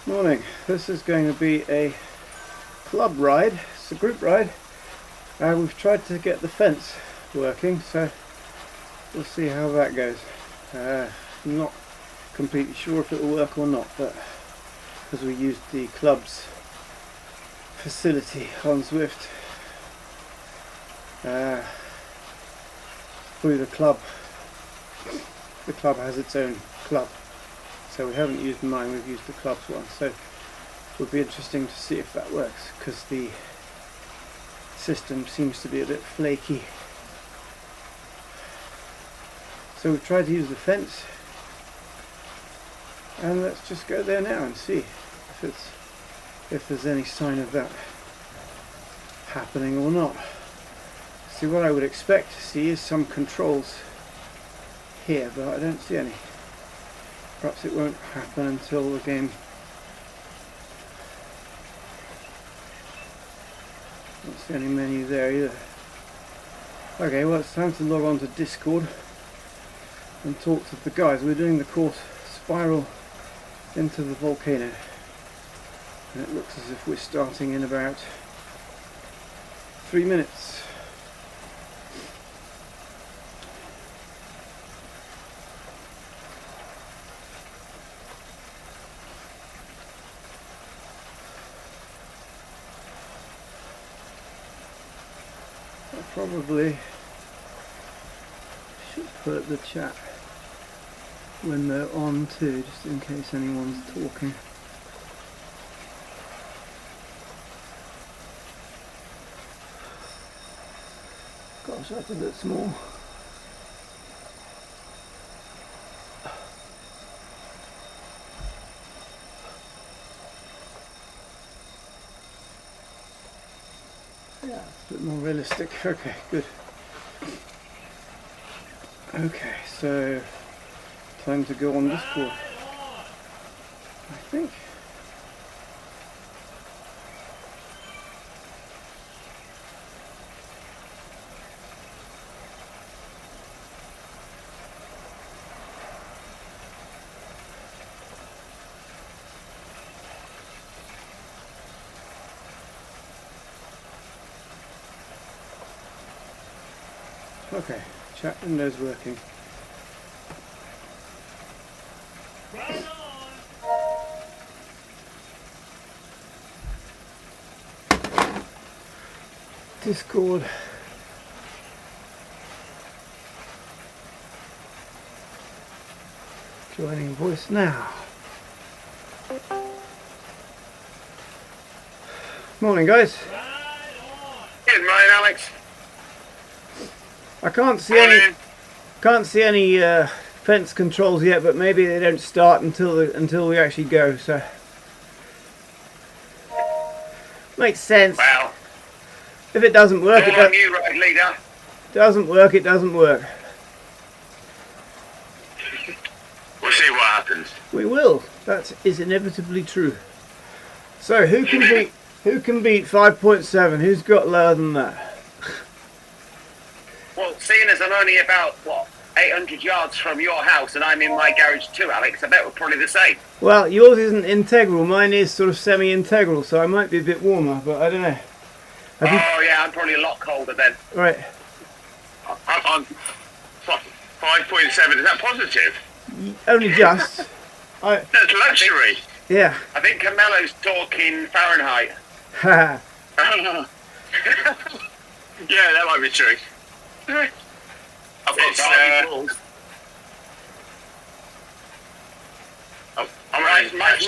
Morning. This is going to be a club ride. It's a group ride. We've tried to get the fence working, so we'll see how that goes. I'm not completely sure if it will work or not, but because we used the club's facility on Zwift through the club. The club has its own club, so we haven't used mine, we've used the club's one, so it would be interesting to see if that works, because the system seems to be a bit flaky. So we've tried to use the fence, and let's just go there now and see if there's any sign of that happening or not. See, what I would expect to see is some controls here, but I don't see any. Perhaps it won't happen until the game. Don't see any menu there either. Okay, well, it's time to log on to Discord and talk to the guys. We're doing the course Spiral into the volcano, and it looks as if we're starting in about 3 minutes. I probably should put the chat when they're on too, just in case anyone's talking. Gosh, that's a bit small. Yeah, it's a bit more realistic. Okay, good. Okay, so time to go on Discord, I think. Okay, chat window's working. Discord. Joining voice now. Morning, guys. Good morning, Alex. I can't see any fence controls yet, but maybe they don't start until we actually go. So makes sense. Well, if it doesn't work, it doesn't work. It doesn't work. We'll see what happens. We will. That is inevitably true. So who can beat 5.7? Who's got lower than that? Well, seeing as I'm only about, 800 yards from your house and I'm in my garage too, Alex, I bet we're probably the same. Well, yours isn't integral. Mine is sort of semi-integral, so I might be a bit warmer, but I don't know. Yeah, I'm probably a lot colder then. Right. I'm 5.7. Is that positive? Only just. That's luxury. Yeah. I think Carmelo's talking Fahrenheit. Ha. Yeah, that might be true. I've got I'm right. Mine's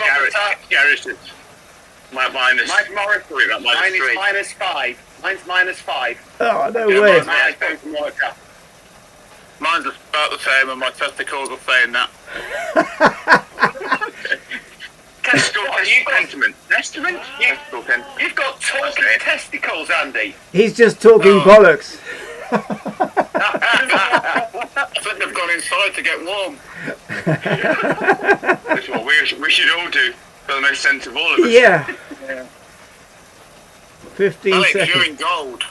minus 5. Mine's minus 5. Oh, no way. Mine's about the same, and my testicles are saying that. Testament? You've got talking testicles, Andy. He's just talking bollocks. I think they've gone inside to get warm. That's what we should all do for the most sense of all of us. Yeah. 15 Alex, seconds. you're in gold.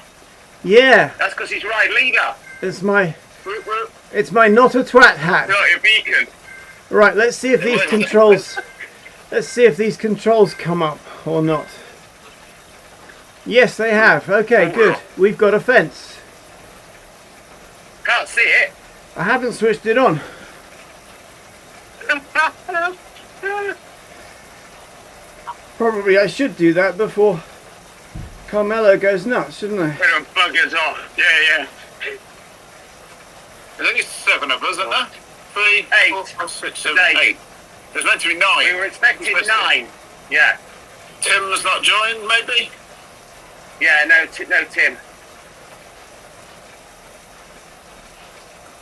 Yeah. That's because he's right leader. It's my not a twat hat. Not your beacon. Right, let's see if these controls Let's see if these controls come up or not. Yes, they have. Okay, good. We've got a fence. Can't see it. I haven't switched it on. Probably I should do that before Carmelo goes nuts, shouldn't I? We don't plug it off. Yeah. There's only 7 of us, isn't there? 3, 8. 4, 5, 6, 7, Today. 8. There's meant to be 9. We were expecting 9. Yeah. Tim's not joined, maybe? Yeah, no Tim.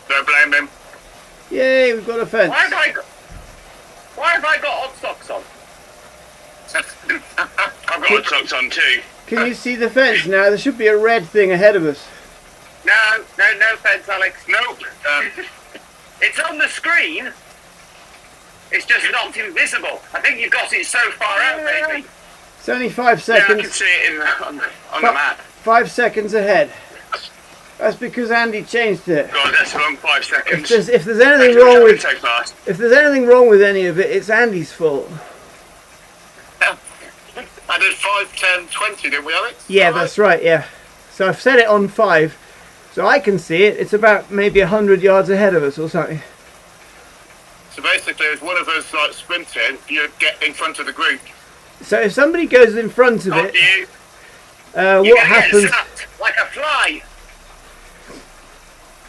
Don't blame him. Yay, we've got a fence. Why have I got hot socks on? I've got hot socks on too. Can you see the fence now? There should be a red thing ahead of us. No fence, Alex. Nope. It's on the screen. It's just not invisible. I think you've got it so far out, maybe. It's only 5 Yeah, I seconds. can see it on the map. 5 seconds ahead. That's because Andy changed it. God, that's a long 5 seconds. If there's anything wrong with so fast. if there's anything wrong with any of it, it's Andy's fault. I did 5, 10, 20, didn't we, Alex? Yeah, that's right. Yeah. So I've set it on 5, so I can see it. It's about maybe 100 yards ahead of us or something. So basically, if one of us like sprinted, you get in front of the group. So if somebody goes in front of After it, you, You're what gonna get happens? zapped like a fly.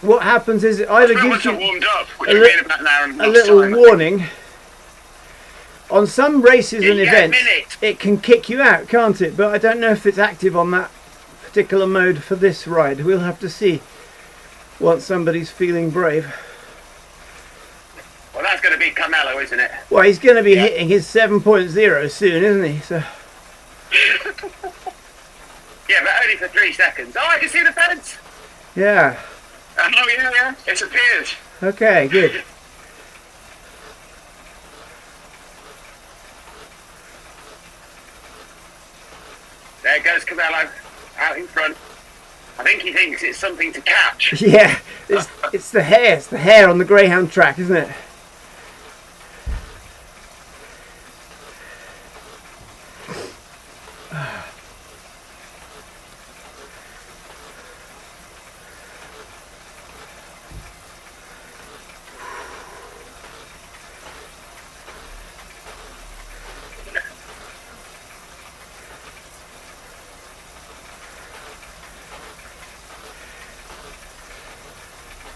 What happens is it either pretty gives much I you warmed up, which a would li- be in about an hour and a a half little time. warning. On some races You and get a events, minute. it can kick you out, can't it? But I don't know if it's active on that particular mode for this ride. We'll have to see once somebody's feeling brave. Well, that's going to be Carmelo, isn't it? Well, he's going to be hitting his 7.0 soon, isn't he? So Yeah, but only for 3 seconds. Oh, I can see the fence. yeah. Oh yeah, it's appeared. Okay, good. There goes Carmelo out in front. I think he thinks it's something to catch. Yeah, it's the hare. It's the hare on the greyhound track, isn't it?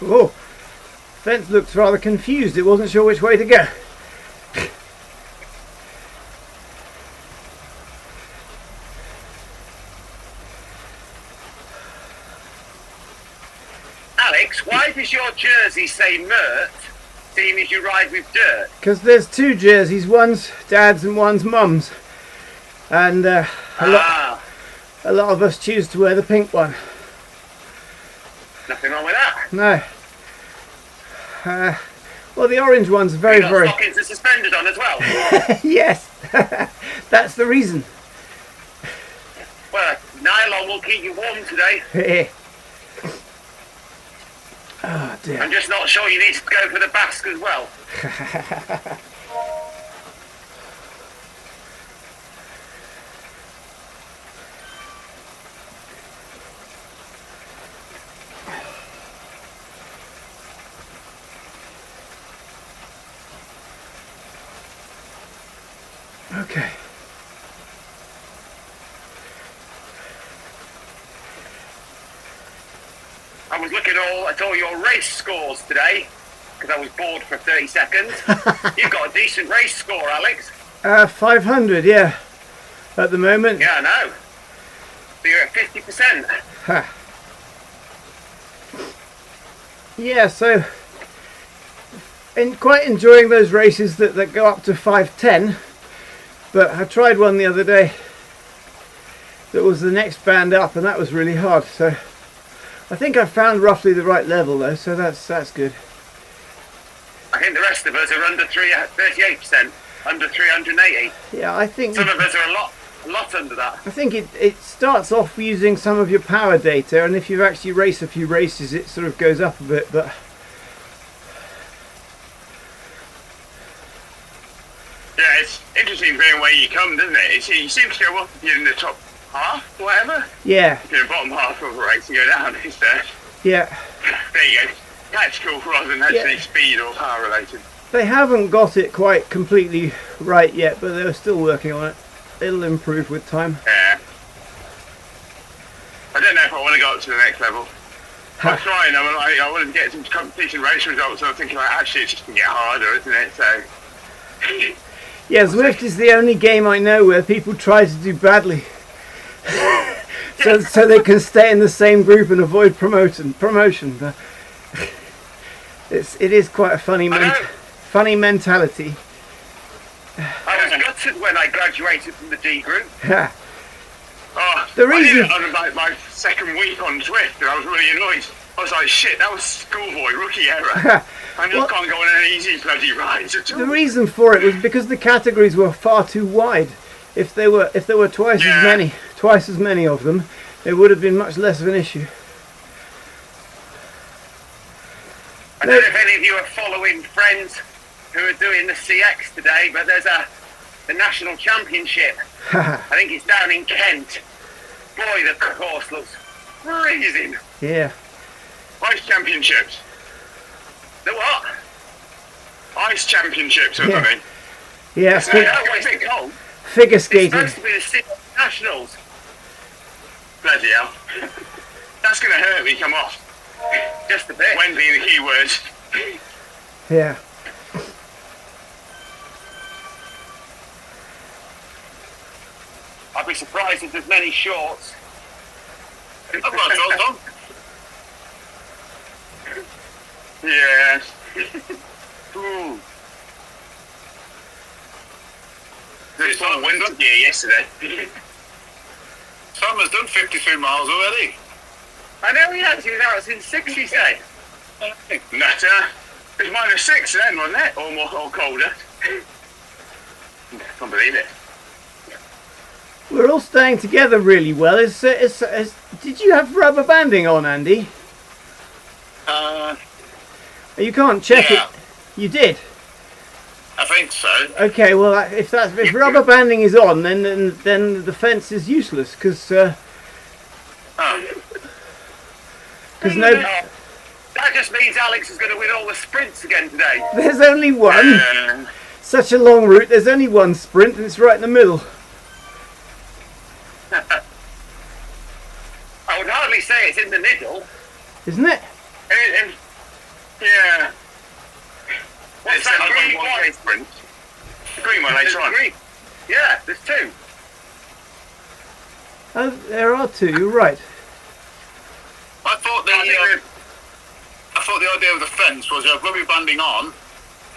Oh, fence looks rather confused. It wasn't sure which way to go. Alex, why does your jersey say Mert, seeing as you ride with dirt? Because there's 2 jerseys. One's Dad's and one's Mum's. And a lot of us choose to wear the pink one. Nothing wrong with that. No. Well, the orange one's very, You got very... stockings and suspenders on as well. Yes, that's the reason. Well, nylon will keep you warm today. Oh dear. I'm just not sure you need to go for the basque as well. Okay. I was looking at all your race scores today because I was bored for 30 seconds. You've got a decent race score, Alex. 500, yeah. At the moment. Yeah, I know. So you're at 50%. Ha. Yeah, so quite enjoying those races that go up to 5:10. But I tried one the other day that was the next band up, and that was really hard. So I think I found roughly the right level though, so that's good. I think the rest of us are under 38%, under 380. Yeah, I think Some of us are a lot under that. I think it starts off using some of your power data, and if you actually race a few races, it sort of goes up a bit. But Yeah, it's interesting depending where you come, doesn't it? You seem to go up if you're in the top half, whatever. Yeah. If you're in the bottom half of a race, you go down instead. Yeah. There you go. Tactical rather than actually speed or power related. They haven't got it quite completely right yet, but they're still working on it. It'll improve with time. Yeah. I don't know if I want to go up to the next level. I'm trying. I want to get some competition race results, and I'm thinking, like, actually, it's just going to get harder, isn't it? So. Yeah, Zwift is the only game I know where people try to do badly, so they can stay in the same group and avoid promotion. But it is quite a funny mentality. I was gutted when I graduated from the D group. The reason I did it on my second week on Zwift, and I was really annoyed. I was like, shit, that was schoolboy rookie error. I just can't go on an easy bloody ride at all. the reason for it was because the categories were far too wide. If there were twice as many of them, it would have been much less of an issue. I don't know if any of you are following friends who are doing the CX today, but there's the national championship. I think it's down in Kent. Boy, the course looks freezing. Yeah. Ice championships. The what? Ice championships or something. Yeah. What's it called? Figure It's skating. supposed to be the CX Nationals. Bloody hell. That's going to hurt me come off. Just a bit. When being the key words. Yeah. I'd be surprised if there's many shorts. I've got shorts on. Yes. Ooh. There's some winter gear yesterday. Summer's done 52 miles already. I know he has. He was out since 6, you say. Nutter. It's -6 then, wasn't it? Or more, or colder. Can't believe it. We're all staying together really well. Did you have rubber banding on, Andy? You can't check it. You did. I think so. Okay, well, if rubber banding is on, then the fence is useless because That just means Alex is going to win all the sprints again today. there's only one. Such a long route. There's only one sprint, and it's right in the middle. I would hardly say it's in the middle. Isn't it? Yeah. What's that green one? Sprint. The green one later on. Green. Yeah, there's 2. Oh, there are 2. You're right. I thought the idea of the fence was you have rubber banding on,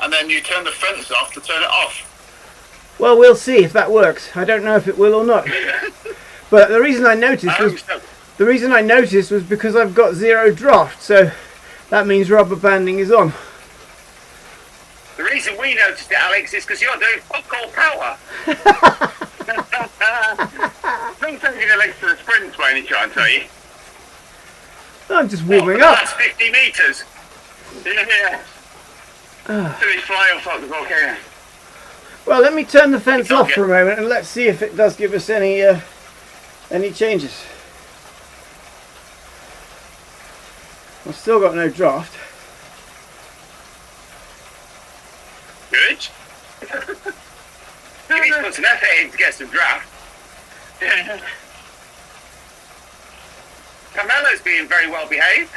and then you turn the fence off to turn it off. Well, we'll see if that works. I don't know if it will or not. But the reason I noticed was because I've got 0 draft, so that means rubber banding is on. The reason we noticed it, Alex, is because you're doing fuck all power. Don't taking the legs to the sprints by any chance, are you? I'm just warming That's up. 50 metres. Yeah. So they fly off the volcano. Well, let me turn the fence off for a moment and let's see if it does give us any changes. I've still got no draft. Good. You need to put some effort in to get some draft. Carmelo's being very well behaved.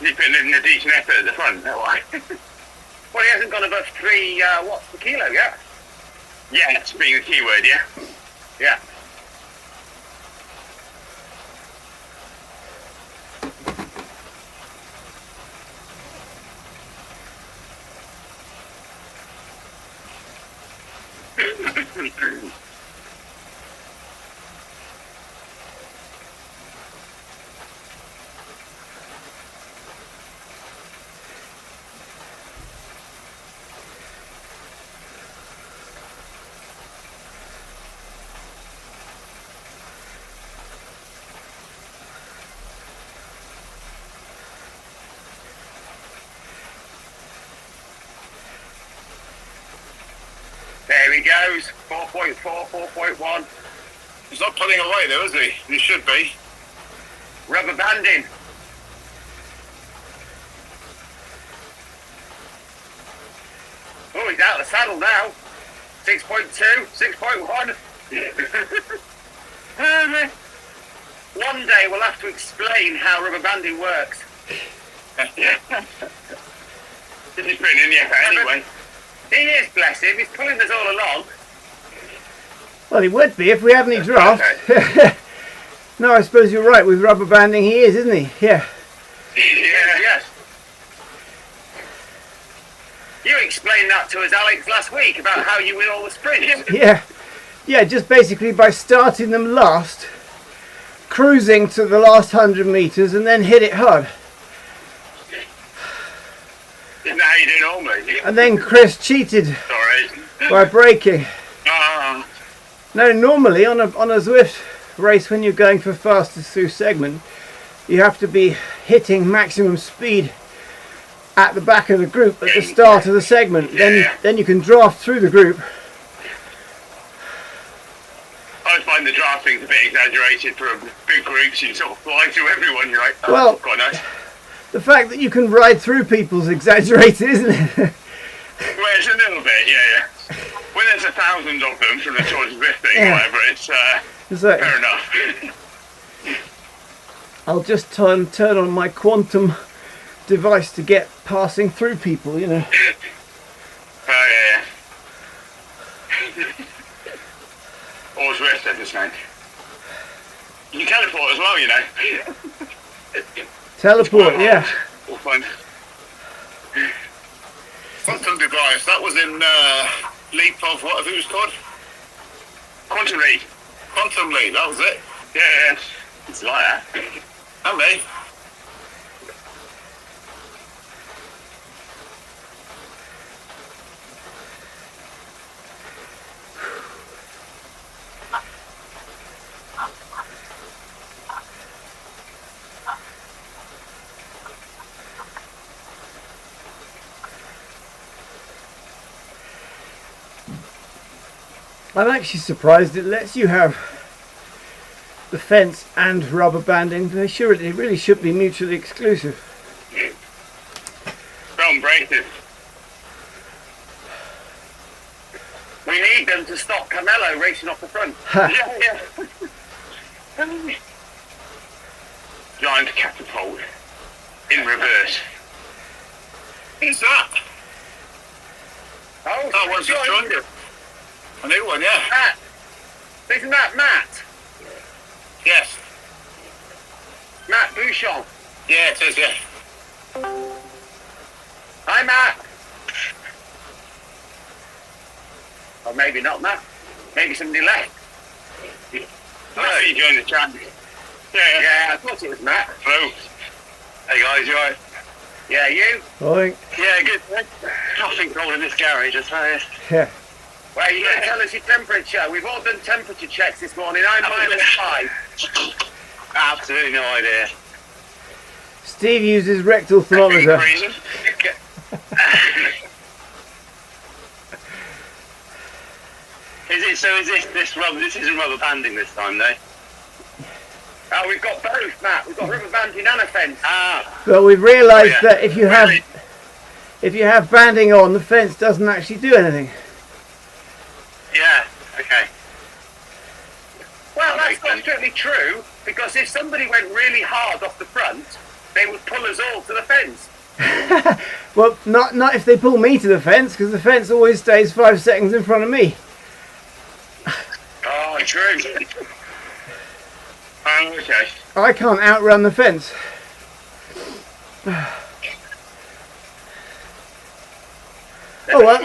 He's putting in a decent effort at the front, that why? Well, he hasn't gone above 3 watts per kilo yet. Yeah, that's being the key word, yeah? Yeah. goes. 4.4, 4.1. He's not pulling away though, is he? He should be. Rubber banding. Oh, he's out of the saddle now. 6.2, 6.1. One day we'll have to explain how rubber banding works. This is pretty in the effort anyway. He is, bless him. He's pulling us all along. Well, he would be if we had any draft. No, I suppose you're right. With rubber banding, he is, isn't he? Yeah. Yes. You explained that to us, Alex, last week about how you win all the sprints. Yeah. Yeah, just basically by starting them last, cruising to the last 100 metres, and then hit it hard. Isn't that how you do normally? And then Chris cheated Sorry. by braking. Ah. No, normally on a Zwift race, when you're going for fastest through segment, you have to be hitting maximum speed at the back of the group at the start of the segment. Then you can draft through the group. I find the drafting's a bit exaggerated for big groups. You sort of fly through everyone. You're like, oh, Well, that's quite nice. The fact that you can ride through people's exaggerated, isn't it? Well, it's a little bit, yeah. When there's 1,000 of them from the Tour de Zwift thing, Yeah. whatever, it's like, fair enough. I'll just turn on my quantum device to get passing through people, you know. Oh, yeah. Or Zwift, as it's named. You can teleport as well, you know. Teleport, yeah. All fun. Quantum device, that was in Leap of whatever it was called? Quantum Leap. Quantum Leap, that was it. Yeah. It's like that. And me. I'm actually surprised it lets you have the fence and rubber banding. It really should be mutually exclusive. Brown braces. We need them to stop Carmelo racing off the front. Yeah. Giant catapult in reverse. Who's that? Oh, That one's just joined. A new one, yeah. Matt. Isn't that Matt? Yes. Matt Bouchon. Yeah, it is, yeah. Hi, Matt. Or maybe not Matt. Maybe somebody left. Oh, you joined the chat. Yeah. Yeah, I thought it was Matt. Hello. Hey guys, you alright? Yeah, you? I Yeah, good. Nothing wrong in this garage, I tell you. yeah. Well, you got to tell us your temperature. We've all done temperature checks this morning. I'm -5. Absolutely no idea. Steve uses rectal thermometer. Reason. Is this isn't rubber banding this time, though? Oh, we've got both, Matt. We've got rubber banding and a fence. Ah. But we've realised Oh, yeah. that if you have banding on, the fence doesn't actually do anything. Yeah. Okay. Well, That that's makes not sense. strictly true, because if somebody went really hard off the front, they would pull us all to the fence. Well, not if they pull me to the fence, because the fence always stays 5 seconds in front of me. Oh, true. Okay. I can't outrun the fence. Oh, well,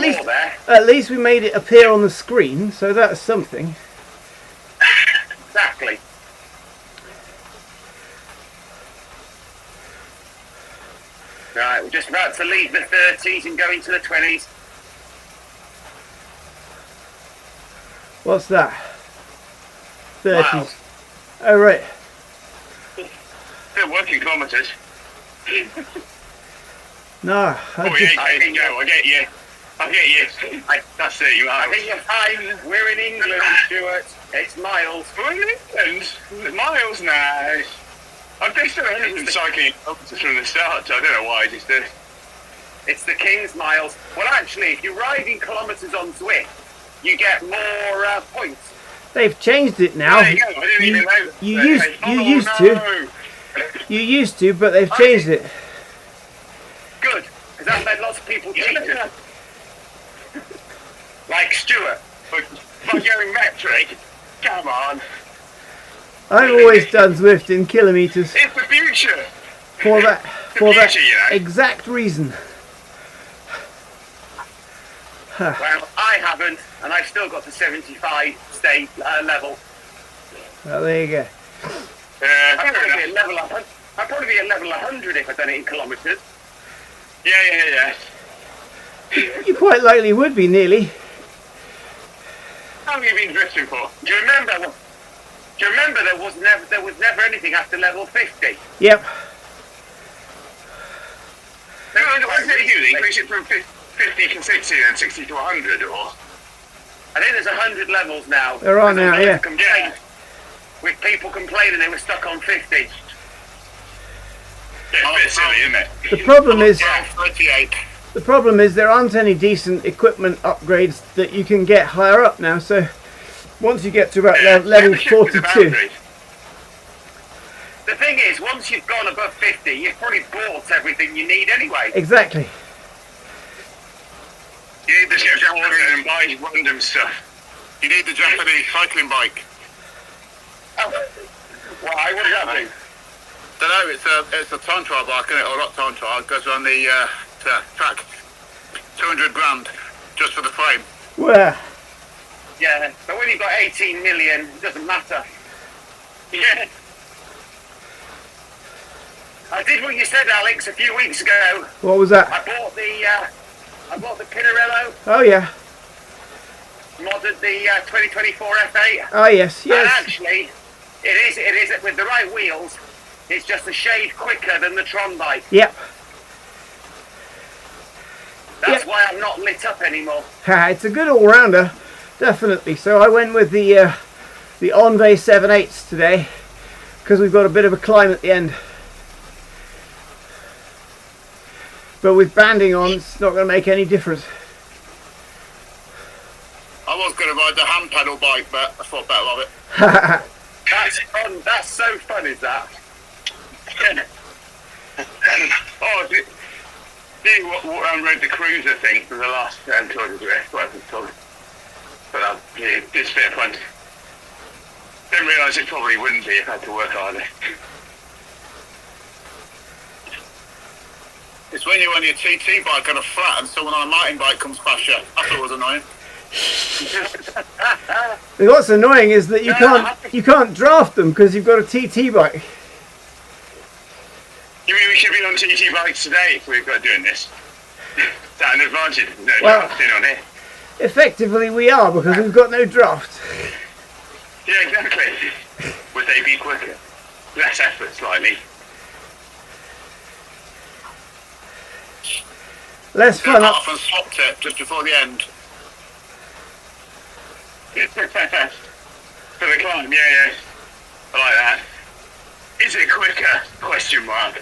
at least we made it appear on the screen, so that's something. Exactly. Right, we're just about to leave the 30s and go into the 20s. What's that? 30s. Miles. Oh, right. Still working kilometres. No, I 48 just, days to go, I get you. I get you. That's 30 miles. I think you're fine. We're in England, Stuart. It's miles. We're in England. Miles now. I've just done anything cycling from the start, so I don't know why I just did. It's the King's miles. Well, actually, if you ride in kilometres on Zwift, you get more points. They've changed it now. There you go. I didn't even know. You used to, but they've changed it. Good, because that made lots of people cheat. Like Stuart. But going metric, come on. I've always done Zwift in kilometres It's the future. for that you know. exact reason. Well, I haven't, and I've still got the 75 state level. Well, there you go. I'd probably be at level 100 if I'd done it in kilometres. Yeah. You quite likely would be nearly. How long have you been drifting for? Do you remember there was never anything after level 50? Yep. What did you do? Increase it from 50 to 60 and 60 to 100, or? I think there's 100 levels now. There are now, yeah. With people complaining they were stuck on 50. Yeah, it's a bit silly, isn't it? The problem is, 38. the problem is there aren't any decent equipment upgrades that you can get higher up now. So once you get to about level 42. The thing is, once you've gone above 50, you've probably bought everything you need anyway. Exactly. You need the Japanese and buy random stuff. You need the Japanese cycling bike. Why? What does that mean? Don't know, it's a time trial bike, isn't it? Or not time trial, it goes on the track. 200 grand just for the frame. Well, Yeah, but when you've got 18 million, it doesn't matter. Yeah. I did what you said, Alex, a few weeks ago. what was that? I bought the Pinarello, Oh yeah. modded the 2024 F8. Oh yes, And yes. actually, it is with the right wheels. It's just a shade quicker than the Tron bike. Yep. That's Yep. why I'm not lit up anymore. It's a good all-rounder, definitely. So I went with the Envy 7/8 today because we've got a bit of a climb at the end. But with banding on, it's not going to make any difference. I was going to ride the hand pedal bike, but I thought better of it. That's fun. That's so fun, is that? Oh, see what rode the cruiser thing for the last Tour de Drift, whatever it's called. But it's a bit of fun. Didn't realise it probably wouldn't be if I had to work harder. It's when you're on your TT bike on a flat and someone on a mountain bike comes past you. I thought it was annoying. What's annoying is that you can't draft them because you've got a TT bike. You mean we should be on TT bikes today if we've got doing this? Is that an advantage? No Well- drafting on it. Effectively, we are because we've got no draft. Yeah, exactly. Would they be quicker? Less effort, slightly. Less fun Got up. off and swapped it just before the end. For the climb, yeah. I like that. Is it quicker? Question mark.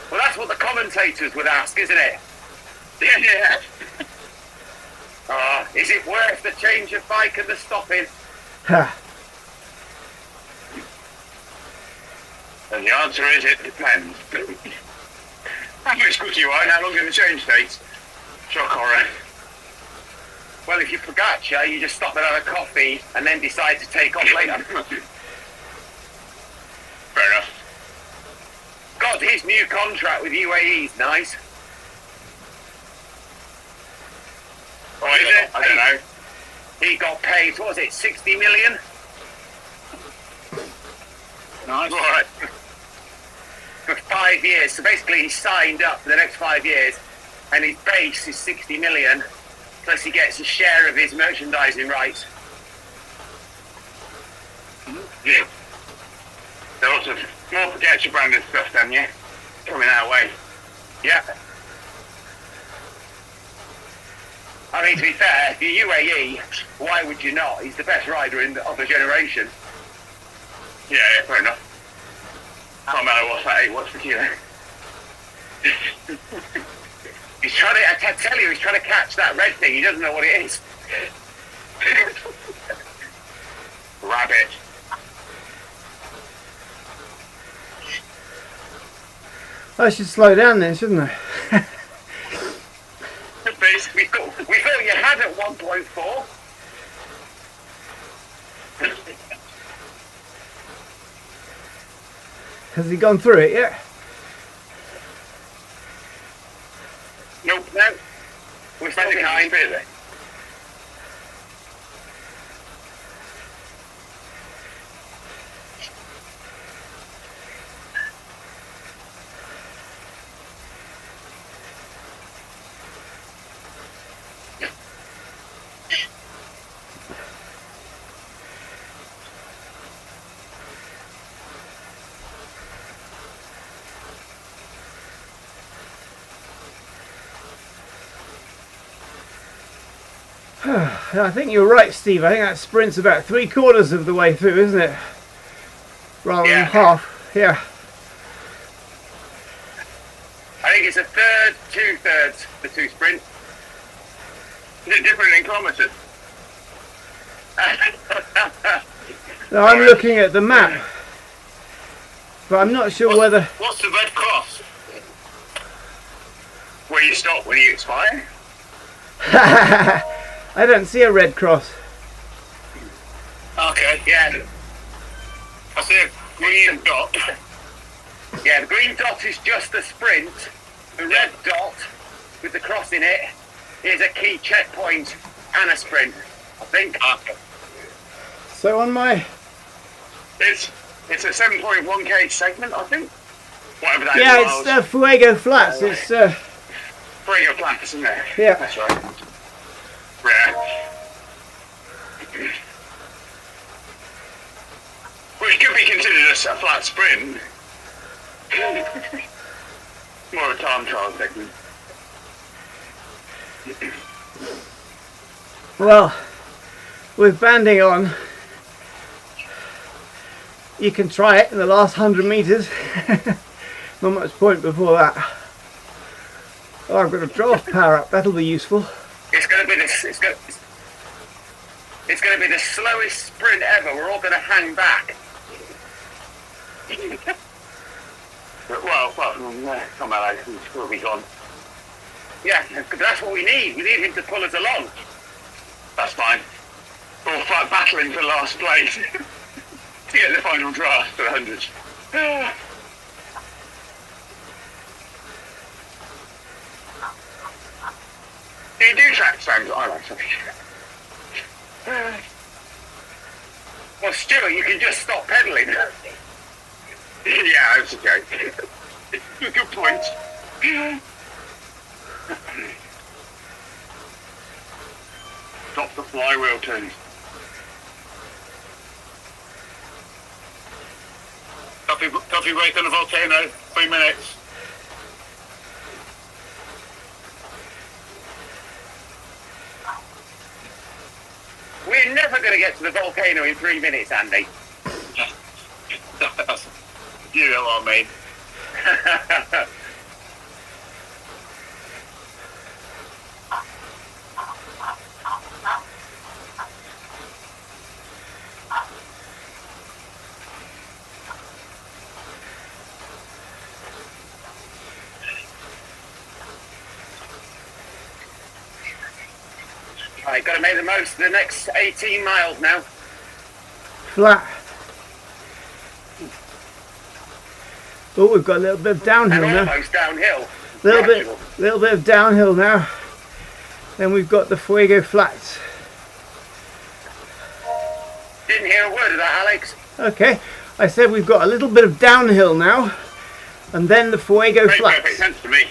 Well, that's what the commentators would ask, isn't it? Yeah. Is it worth the change of bike and the stopping? Ha. And the answer is it depends. How much quicker you are and how long the change takes. Shock horror. Well, if you Pogacar, you just stop and have a coffee and then decide to take off later. Fair enough. God, his new contract with UAE is nice. Oh, is it? I don't know. He got paid, what was it, 60 million? Nice. Alright. For 5 years. So basically he signed up for the next 5 years and his base is 60 million. Plus he gets a share of his merchandising rights. Yeah. There are lots of more Pogacar branded stuff then, yeah? Coming our way. Yeah. mean, to be fair, if you're UAE, why would you not? He's the best rider of the generation. Yeah, fair enough. Can't matter what's that 8 watts per kilo. He's trying to, I tell you, he's trying to catch that red thing. He doesn't know what it is. Rabbit. I should slow down then, shouldn't I? We thought you had at 1.4. Has he gone through it yet? Nope, no. We're still behind. I think you're right, Steve. I think that sprint's about 3/4 of the way through, isn't it? Rather than half. Yeah. I think it's a third, 2/3, the 2 sprint. Is it different in kilometres? Now I'm looking at the map, but I'm not sure whether. What's the red cross? Where you stop when you expire? I don't see a red cross. Okay, yeah. I see a green dot. Yeah, the green dot is just the sprint. The red dot with the cross in it is a key checkpoint and a sprint, I think. Okay. So on my. It's a 7.1k segment, I think. Whatever that is. Yeah, it's the Fuego Flats. It's Fuego Flats, isn't it? Yeah. That's right. Yeah. Which could be considered a flat sprint. More of a time trial segment. Well, with banding on, you can try it in the last 100 metres. Not much point before that. Oh, I've got a draft power up. That'll be useful. It's going to be the slowest sprint ever. We're all going to hang back. Well, come on, we'll be gone. Yeah, that's what we need. We need him to pull us along. That's fine. We'll fight battling for last place to get the final draft for the 100s. Do you do track times? I like something. Well, Stuart, you can just stop pedalling. Yeah, that's okay. Good point. Stop the flywheel turn. Coffee break on the volcano, 3 minutes. We're never going to get to the volcano in 3 minutes, Andy. You know what I mean. Right, got to make the most of the next 18 miles now. Flat. Oh, we've got a little bit of downhill And now. almost downhill. Little bit of downhill now. Then we've got the Fuego Flats. Didn't hear a word of that, Alex. Okay, I said we've got a little bit of downhill now, and then the Fuego Makes perfect Flats. sense to me.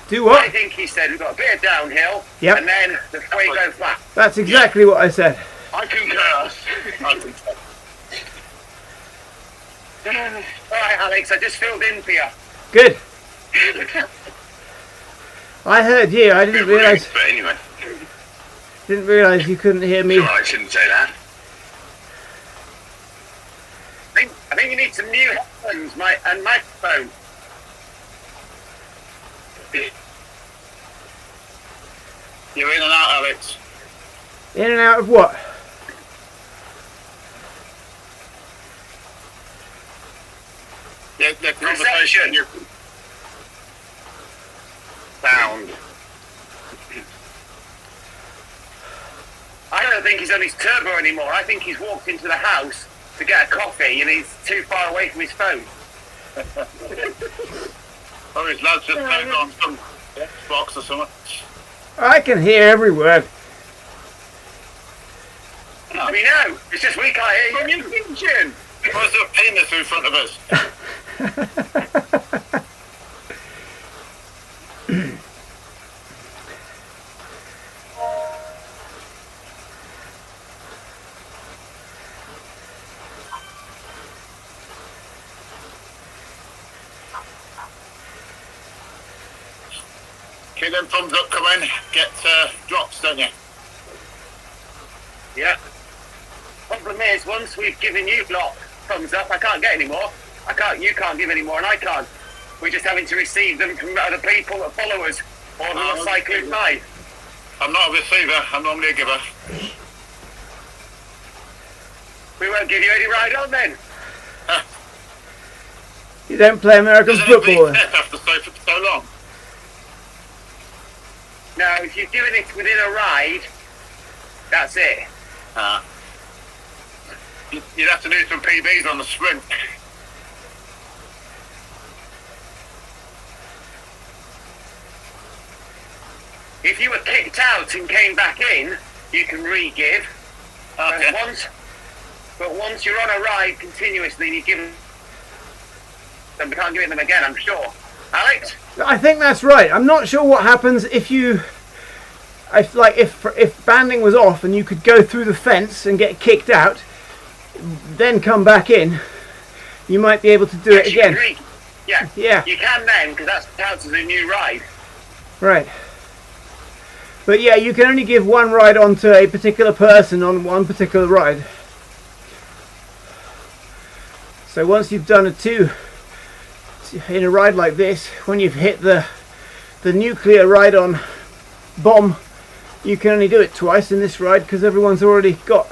Do Do what? I think he said we've got a bit of downhill, Yep. and then the way go flat. That's exactly what I said. I concur. I concur. Alright, Alex, I just filled in for you. Good. I heard you. I didn't realise. But anyway. Didn't realise you couldn't hear me. Sure, I shouldn't say that. I think you need some new headphones and microphone. You're in and out, Alex. In and out of what? The conversation. Sound. I don't think he's on his turbo anymore. I think he's walked into the house to get a coffee and he's too far away from his phone. Oh, his lads just turned on some Xbox or something. I can hear every word. I mean, no, it's just we can't hear you. From your kitchen. What's the penis in front of us? Keep them thumbs up coming, get drops, don't you? Yeah. Problem is, once we've given you lot thumbs up, I can't get any more. You can't give any more, and I can't. We're just having to receive them from other people that follow us, or who are cycling by. I'm not a receiver, I'm normally a giver. We won't give you any ride on then. You don't play American football. After so long. No, if you're doing it within a ride, that's it. You'd have to do some PBs on the sprint. If you were kicked out and came back in, you can re-give. Okay. But once you're on a ride continuously and you give them, we can't give it them again, I'm sure. Alex? I think that's right. I'm not sure what happens if banding was off and you could go through the fence and get kicked out, then come back in. You might be able to do it again. Yeah. You can then, because that counts as a new ride. Right. But yeah, you can only give one ride onto a particular person on one particular ride. So once you've done in a ride like this, when you've hit the nuclear ride-on bomb, you can only do it twice in this ride because everyone's already got.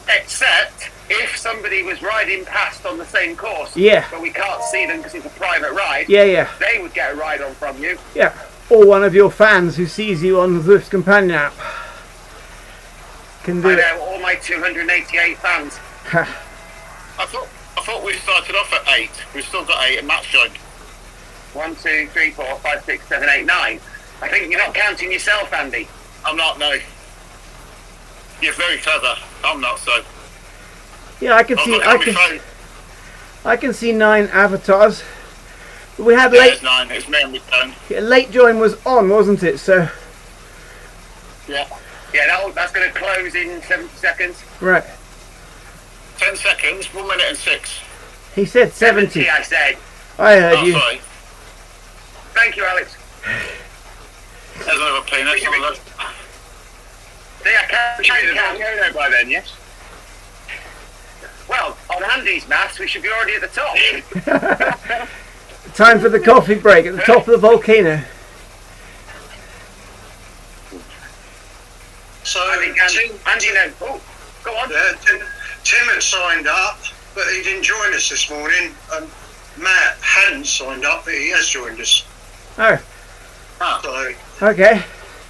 Except if somebody was riding past on the same course, but we can't see them because it's a private ride, they would get a ride on from you. Yeah, or one of your fans who sees you on the Zwift Companion app can do it. I know, all my 288 fans. I thought we started off at 8. We've still got 8 at match joint. 1, 2, 3, 4, 5, 6, 7, 8, 9. I think you're not counting yourself, Andy. I'm not, no. You're very clever. I'm not so. Yeah, I can see 9 avatars. We had There's 9. It's me and my phone. Late join was on, wasn't it? So. Yeah. Yeah, that's going to close in 70 seconds. Right. 10 seconds, 1 minute and 6. He said 70. I said. I heard you. Sorry. Thank you, Alex. There's another peanut. See, I can't count by then, yes? Well, on Andy's maths, we should be already at the top. Time for the coffee break at the top of the volcano. So, Andy, no. Oh, go on. Tim had signed up, but he didn't join us this morning. Matt hadn't signed up, but he has joined us. Oh. So, okay.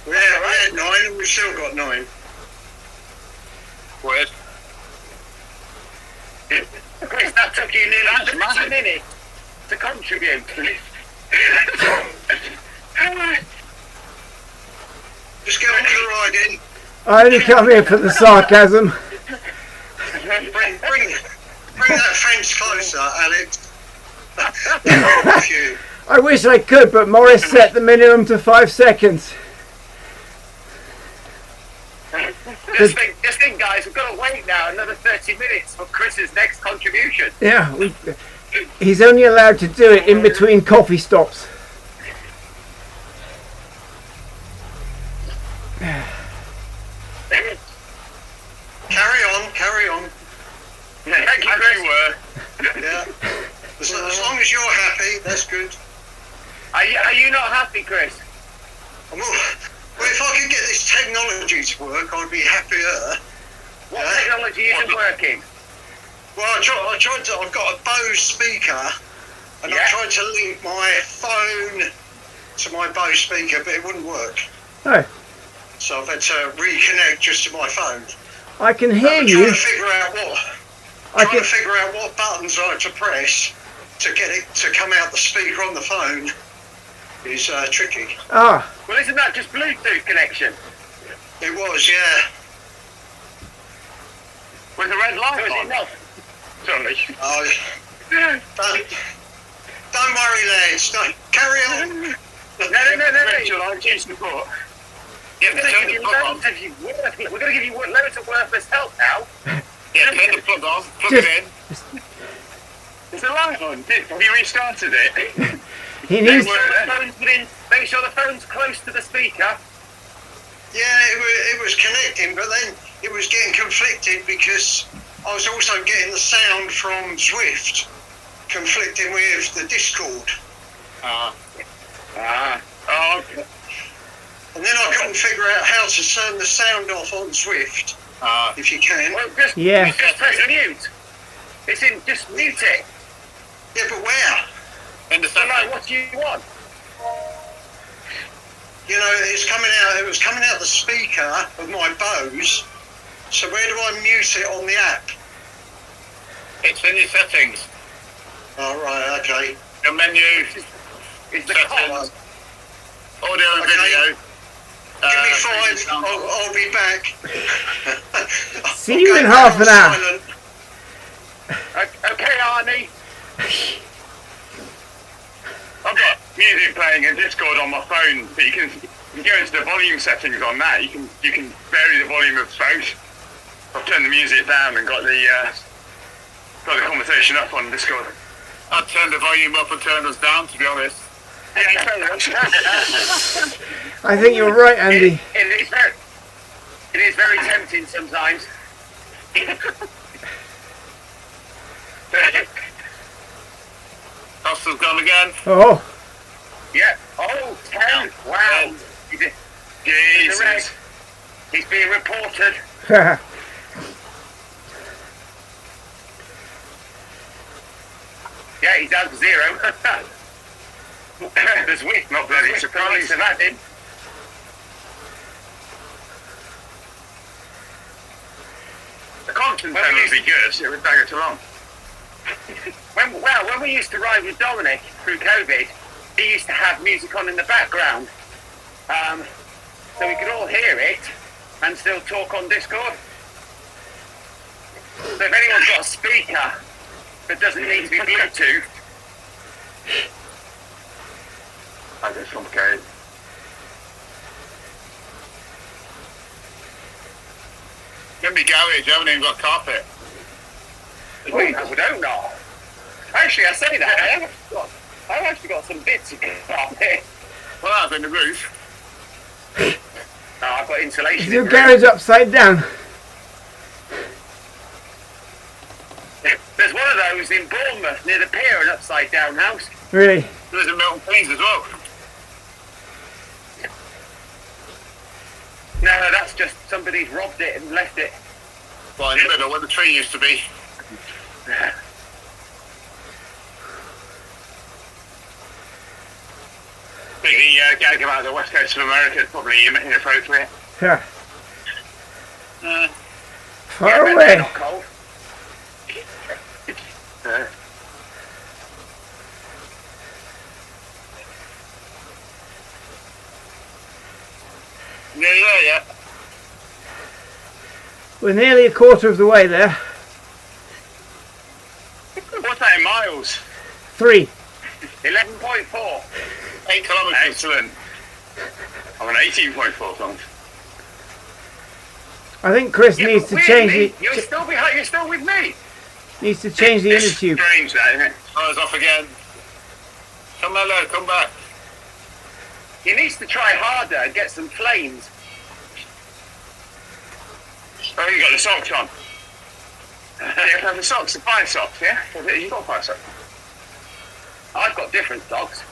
we had 9 and we've still got 9. Weird. Chris, that took you nearly 30 minutes to contribute. Just get on the ride in. I only come here for the sarcasm. Bring that fence closer, Alex. I wish I could, but Morris set the minimum to 5 seconds. Just think, guys, we've got to wait now another 30 minutes for Chris's next contribution. Yeah, he's only allowed to do it in between coffee stops. Carry on. Thank you, Chris. Yeah. As long as you're happy, that's good. Are you not happy, Chris? Well, if I could get this technology to work, I'd be happier. What technology isn't working? Well, I tried to. I've got a Bose speaker, and I tried to link my phone to my Bose speaker, but it wouldn't work. Oh. So I've had to reconnect just to my phone. I can hear you. Trying to figure out what buttons I have to press to get it to come out the speaker on the phone is tricky. Ah. Well, isn't that just Bluetooth connection? It was, yeah. With the red light on? Sorry. Don't worry, lads. Carry on. No. I'm just report. Yeah, we're going to give you loads of worthless help now. Yeah, turn the plug on, plug it in. Is the light on? Have you restarted it? He needs. Make sure the phone's close to the speaker. Yeah, it was connecting, but then it was getting conflicted because I was also getting the sound from Zwift conflicting with the Discord. Okay. And then I couldn't figure out how to turn the sound off on Zwift. If you can. Well, just press mute. It's in. Just mute it. Yeah, but where? In the sunlight. What do you want? You know, it was coming out the speaker of my Bose. So where do I mute it on the app? It's in your settings. Oh, right, okay. Your menu. It's the settings. Audio and video. Give me 5, I'll be back. See you in half an hour. Okay, Arnie. I've got music playing in Discord on my phone, but you can go into the volume settings on that. You can vary the volume of both. I've turned the music down and got the conversation up on Discord. I'd turn the volume up and turn us down, to be honest. I think you're right, Andy. It is very tempting sometimes. Hostle's gone again. Oh. Yeah. Oh, 10. Wow. Jesus. He's being reported. Yeah, he's down to 0. There's weak, not bloody surprised at that, The constant tone would be good, it would drag it along. When we used to ride with Dominic through COVID, he used to have music on in the background. So we could all hear it and still talk on Discord. So if anyone's got a speaker that doesn't need to be Bluetooth, I guess complicated. Can be garage, I haven't even got carpet. Wait, I don't know. Actually, I say that, I've actually got some bits of carpet. Well, I've in the roof. No, I've got insulation. Is your garage upside down? There's one of those in Bournemouth near the pier, an upside down house. Really? There's in Milton Keynes as well. No, that's just somebody's robbed it and left it. Well, in the middle where the tree used to be. I think the gag about the west coast of America is probably inappropriate. Yeah. Far yeah, away. They're not cold. Yeah. We're nearly a quarter of the way there. What's that in miles? 3. 11.4. 8 kilometres. Excellent. I'm on 18.4 kilometres. I think Chris needs to change the. You're still behind. You're still with me. Needs to change the inner tube. Strange, that, isn't it? I was off again. Come on, lad, come back. He needs to try harder and get some flames. Oh, you got the socks on. You have to have the socks, the fire socks, yeah? You got fire socks. I've got different socks.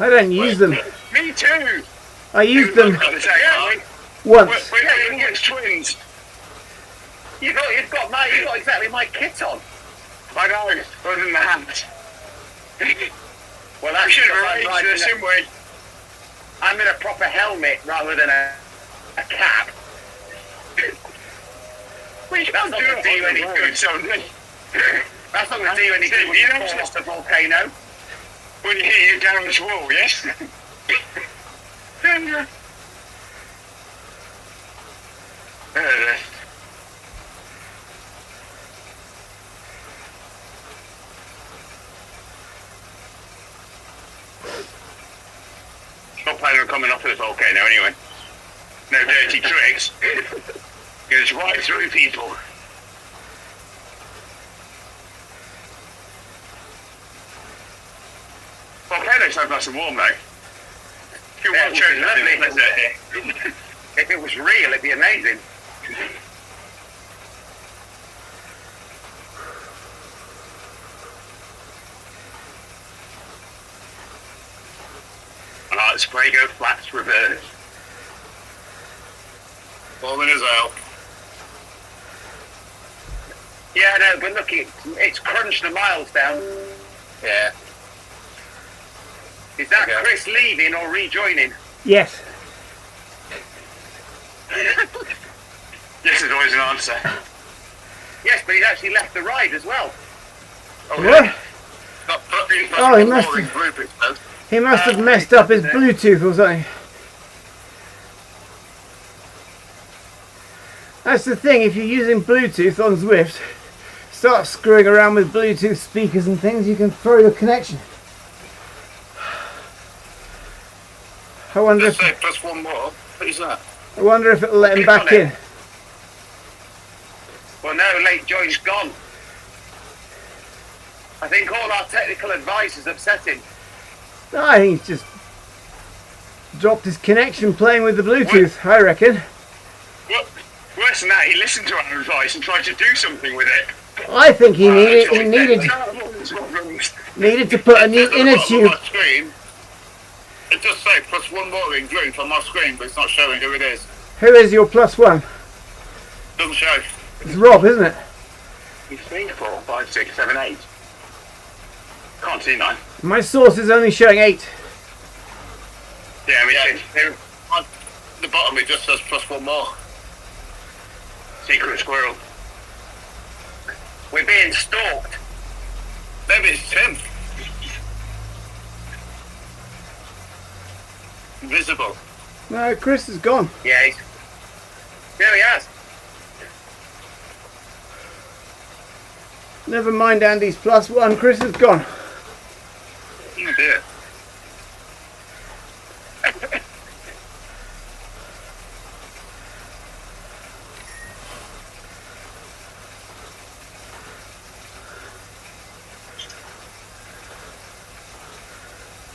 I don't use them. Me too. I used them Yeah, once. we're against twins. You've got exactly my kit on. I know, other than the hands. Well, I that's should because have arranged this, shouldn't we? I'm in a proper helmet rather than a cap. We can't do you any good, something. That's not going to do you any good when you fall off the volcano. When you hit your garage wall, yes? Not planning on coming off of the volcano anyway. No dirty tricks. Goes right through people. Volcano sounds nice and warm though. If you want to change lovely. If it was real, it'd be amazing. I like the spray go flats reverse. Warming as hell. Yeah, no, but look, it's crunched the miles down. Yeah. Is that Okay. Chris leaving or rejoining? Yes. Yes is always an answer. Yes, but he's actually left the ride as well. What? Oh, he must have- Group, it says. He must have messed up his Bluetooth or something. That's the thing, if you're using Bluetooth on Zwift, start screwing around with Bluetooth speakers and things, you can throw your connection. I wonder Just if say plus one more. What is that? it'll let him back in. Well, no, late join's gone. I think all our technical advice has upset him. No, I think he's just dropped his connection playing with the Bluetooth, I reckon. What? Worse than that, he listened to our advice and tried to do something with it. I think he needed to put a new inner tube. It just says plus one more in green on my screen, but it's not showing who it is. Who is your plus one? Doesn't show. It's Rob, isn't it? He's 3, 4, 5, 6, 7, 8. Can't see 9. My source is only showing 8. Yeah, I mean, here, on the bottom it just says plus one more. Secret squirrel. We're being stalked. Maybe it's Tim. Invisible. No, Chris is gone. Yeah, there he has. Never mind Andy's plus one, Chris is gone. Oh dear.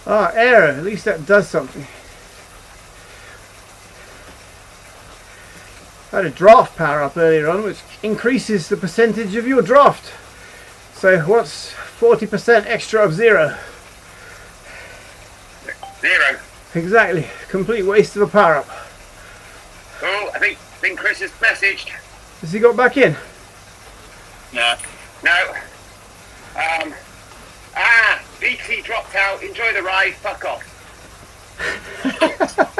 Ah, error, at least that does something. I had a draft power up earlier on, which increases the percentage of your draft. So what's 40% extra of 0? 0. Exactly, complete waste of a power up. Oh, I think Chris has messaged. Has he got back in? Yeah. No. BT dropped out. Enjoy the ride. Fuck off.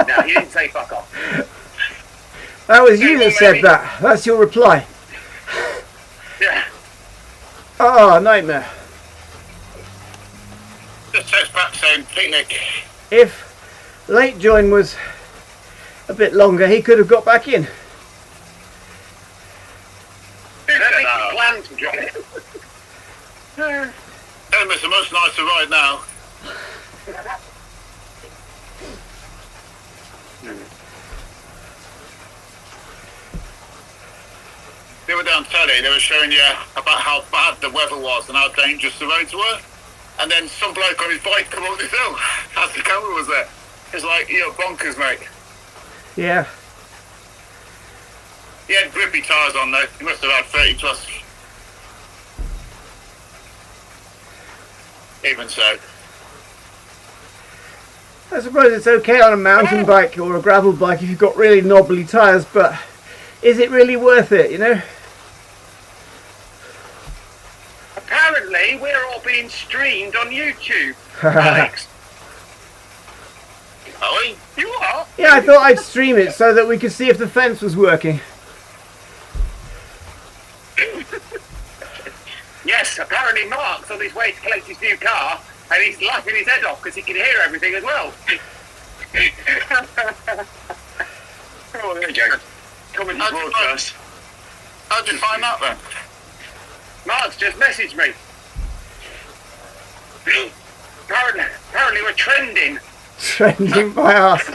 No, he didn't say fuck off. That was you that said that. That's your reply. Yeah. Oh, nightmare. Just text back saying picnic. If late join was a bit longer, he could have got back in. I don't think he planned to drop it. Tell him it's the most nicer ride now. were on telly, they were showing you about how bad the weather was and how dangerous the roads were. And then some bloke on his bike come up this hill as the camera was there. It's like, you're bonkers, mate. Yeah. He had grippy tyres on though. He must have had 30 plus. Even so. I suppose it's okay on a mountain bike or a gravel bike if you've got really knobbly tyres, but is it really worth it, you know? Apparently, we're all being streamed on YouTube, Alex. Are we? You are? Yeah, I thought I'd stream it so that we could see if the fence was working. Yes, apparently Mark's on his way to collect his new car, and he's laughing his head off because he can hear everything as well. Oh, there you go. Coming to broadcast. How'd you find that then? Mark's just messaged me. Apparently we're trending. Trending my ass.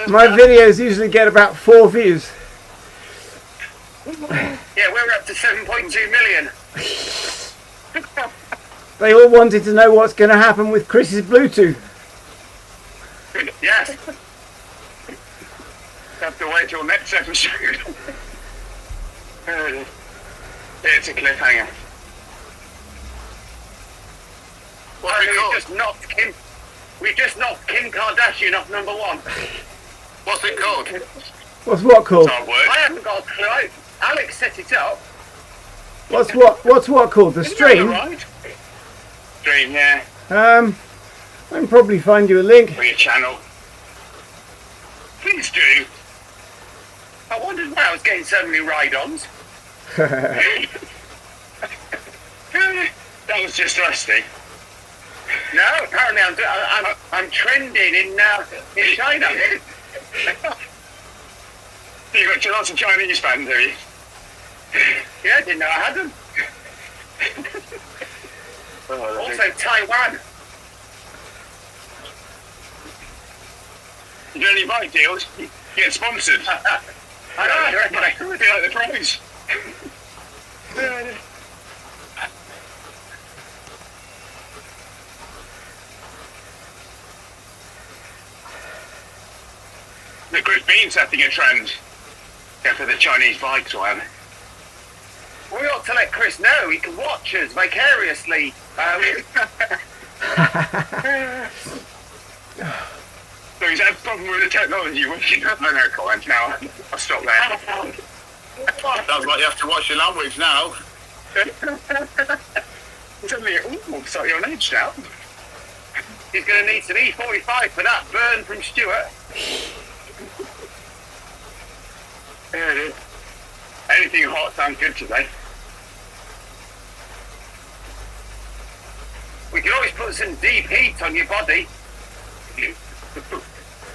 My videos usually get about 4 views. Yeah, we're up to 7.2 million. They all wanted to know what's going to happen with Chris's Bluetooth. Yes. Have to wait till next episode. It's a cliffhanger. We just knocked Kim Kardashian off number 1. What's it called? What's what called? Hard work. I haven't got a clue. Alex set it up. What's what called? The stream? Right. Stream, yeah. I can probably find you a link. For your channel. Please do. I wondered why I was getting so many ride-ons. That was just rusty. No, apparently I'm trending in China. You got lots of Chinese fans, have you? Yeah, didn't know I had them. Also Taiwan. You do any bike deals? You get sponsored. I know, I reckon I Be could. like the pros. The Chris Bean setting a trend. Go for the Chinese bikes or whatever. We ought to let Chris know he can watch us vicariously. So he's had a problem with the technology working. I know, Colin, now I'll stop there. Sounds like you have to watch your language now. Suddenly, ooh, sorry, on edge now. He's going to need some E45 for that burn from Stuart. There it is. Anything hot sounds good today. We can always put some deep heat on your body.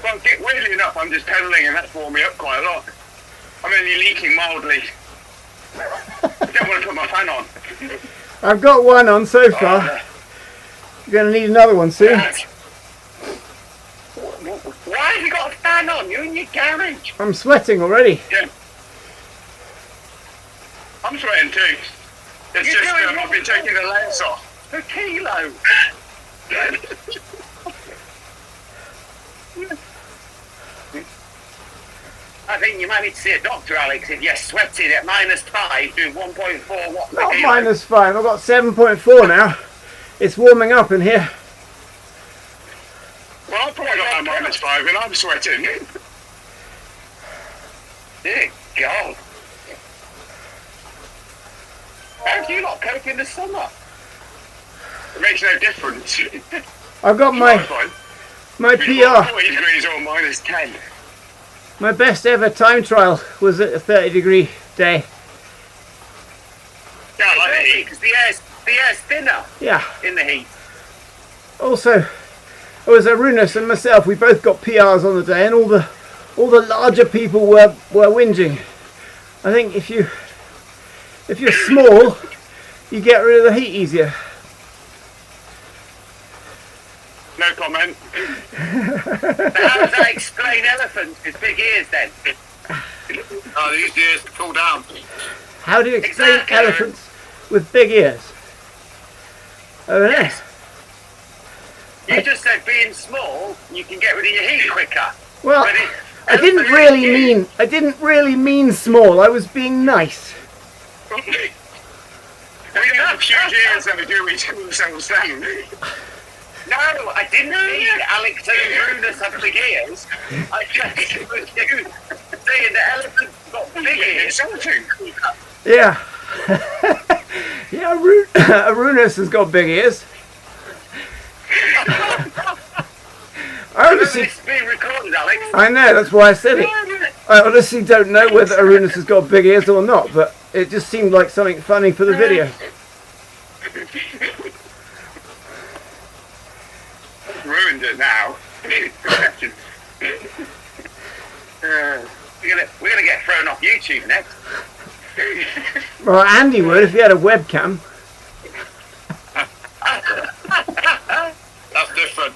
Well, weirdly enough, I'm just pedalling and that's warmed me up quite a lot. I'm only leaking mildly. I don't want to put my fan on. I've got one on so far. You're going to need another one soon. Why have you got a fan on? You're in your garage. I'm sweating already. Yeah. I'm sweating too. It's You're just doing I've been taking the layers off. A kilo. I think you might need to see a doctor, Alex, if you're sweating at -5 doing 1.4 watts per Not kilo. -5. I've got 7.4 now. It's warming up in here. Well, I've probably got my -5 and I'm sweating. Dear God. How do you not cope in the summer? It makes no difference. I've got my PR. 40 degrees or -10. My best ever time trial was at a 30-degree day. Yeah, I like the heat. Because the air's thinner Yeah. in the heat. Also, it was Arunas and myself. We both got PRs on the day, and all the larger people were whinging. I think if you're small, you get rid of the heat easier. No comment. How does that explain elephants with big ears then? Oh, they use the ears to cool down. How do you explain Exactly. elephants with big ears? Oh, no. Yes. You just said being small, you can get rid of your heat quicker. Well, But it- I didn't really mean small. I was being nice. We don't have huge ears that we do, we cool ourselves down. No, I didn't mean Alex and Brutus have big ears. I just was saying the elephant's got big ears. Something. Yeah. Yeah, Arunus has got big ears. I honestly, This is being recorded, Alex. I know, that's why I said it. I honestly don't know whether Arunus has got big ears or not, but it just seemed like something funny for the video. Ruined it now. We're gonna get thrown off YouTube next. Well, Andy would if he had a webcam. That's different.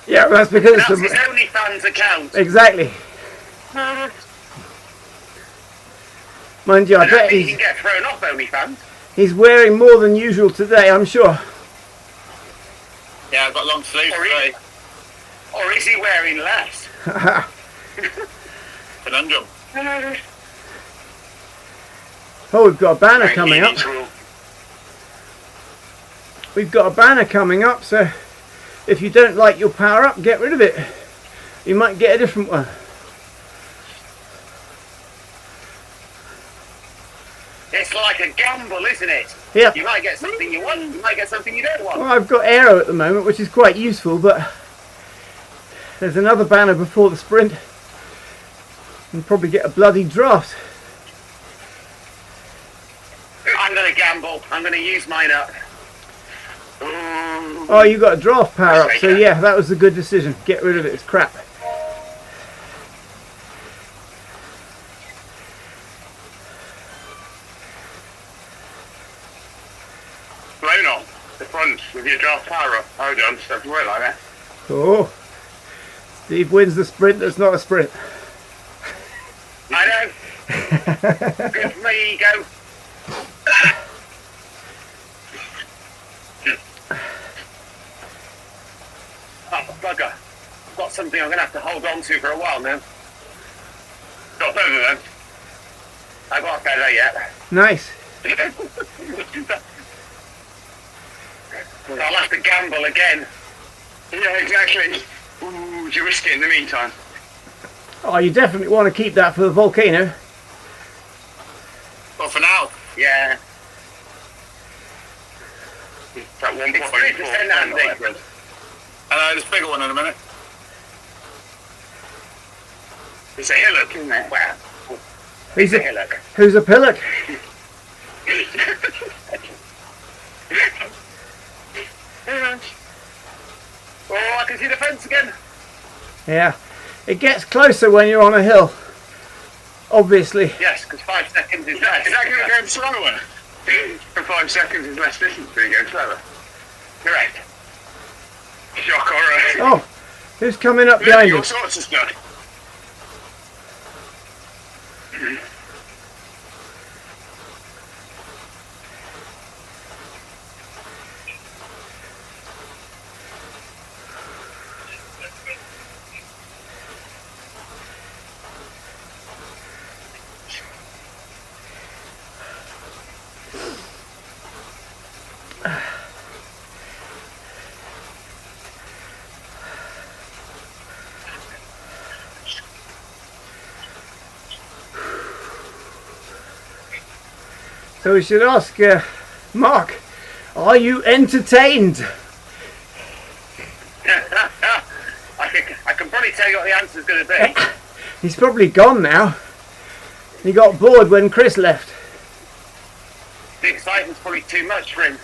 Yeah, that's because That's it's his OnlyFans account. exactly. Mind you, I I don't bet think he can get thrown off OnlyFans. he's wearing more than usual today, I'm sure. Yeah, I've got long sleeves today. Or is he wearing less? Conundrum. Oh, we've got a banner coming up. We've got a banner coming up, so if you don't like your power up, get rid of it. You might get a different one. It's like a gamble, isn't it? Yeah. You might get something you want, you might get something you don't want. Well, I've got aero at the moment, which is quite useful, but there's another banner before the sprint. And probably get a bloody draft. I'm going to gamble. I'm going to use mine up. Oh, you got a draft power up, so yeah, that was a good decision. Get rid of it, it's crap. Blown on the front with your draft power up. Hold on, so doesn't work like that. Oh, Steve wins the sprint that's not a sprint. I know. Good for my ego. Oh, bugger. I've got something I'm going to have to hold on to for a while now. Got further then. I've got a feather yet. Nice. I'll have to gamble again. Yeah, exactly. Ooh, you risk it in the meantime. Oh, you definitely want to keep that for the volcano. Well, for now. Yeah. That 1.4. It's 3% Andy. There's a bigger one in a minute. It's a hillock, isn't it? Wow. Who's a a, hillock. who's a pillock? Oh, I can see the fence again. Yeah. It gets closer when you're on a hill. Obviously. Yes, because 5 seconds is less. Is that going to go slower? For 5 seconds is less distance, but you go slower. Correct. Shock horror. Oh, who's coming up behind All you? sorts of stuff. So we should ask Mark, are you entertained? I can probably tell you what the answer's going to be. He's probably gone now. He got bored when Chris left. The excitement's probably too much for him.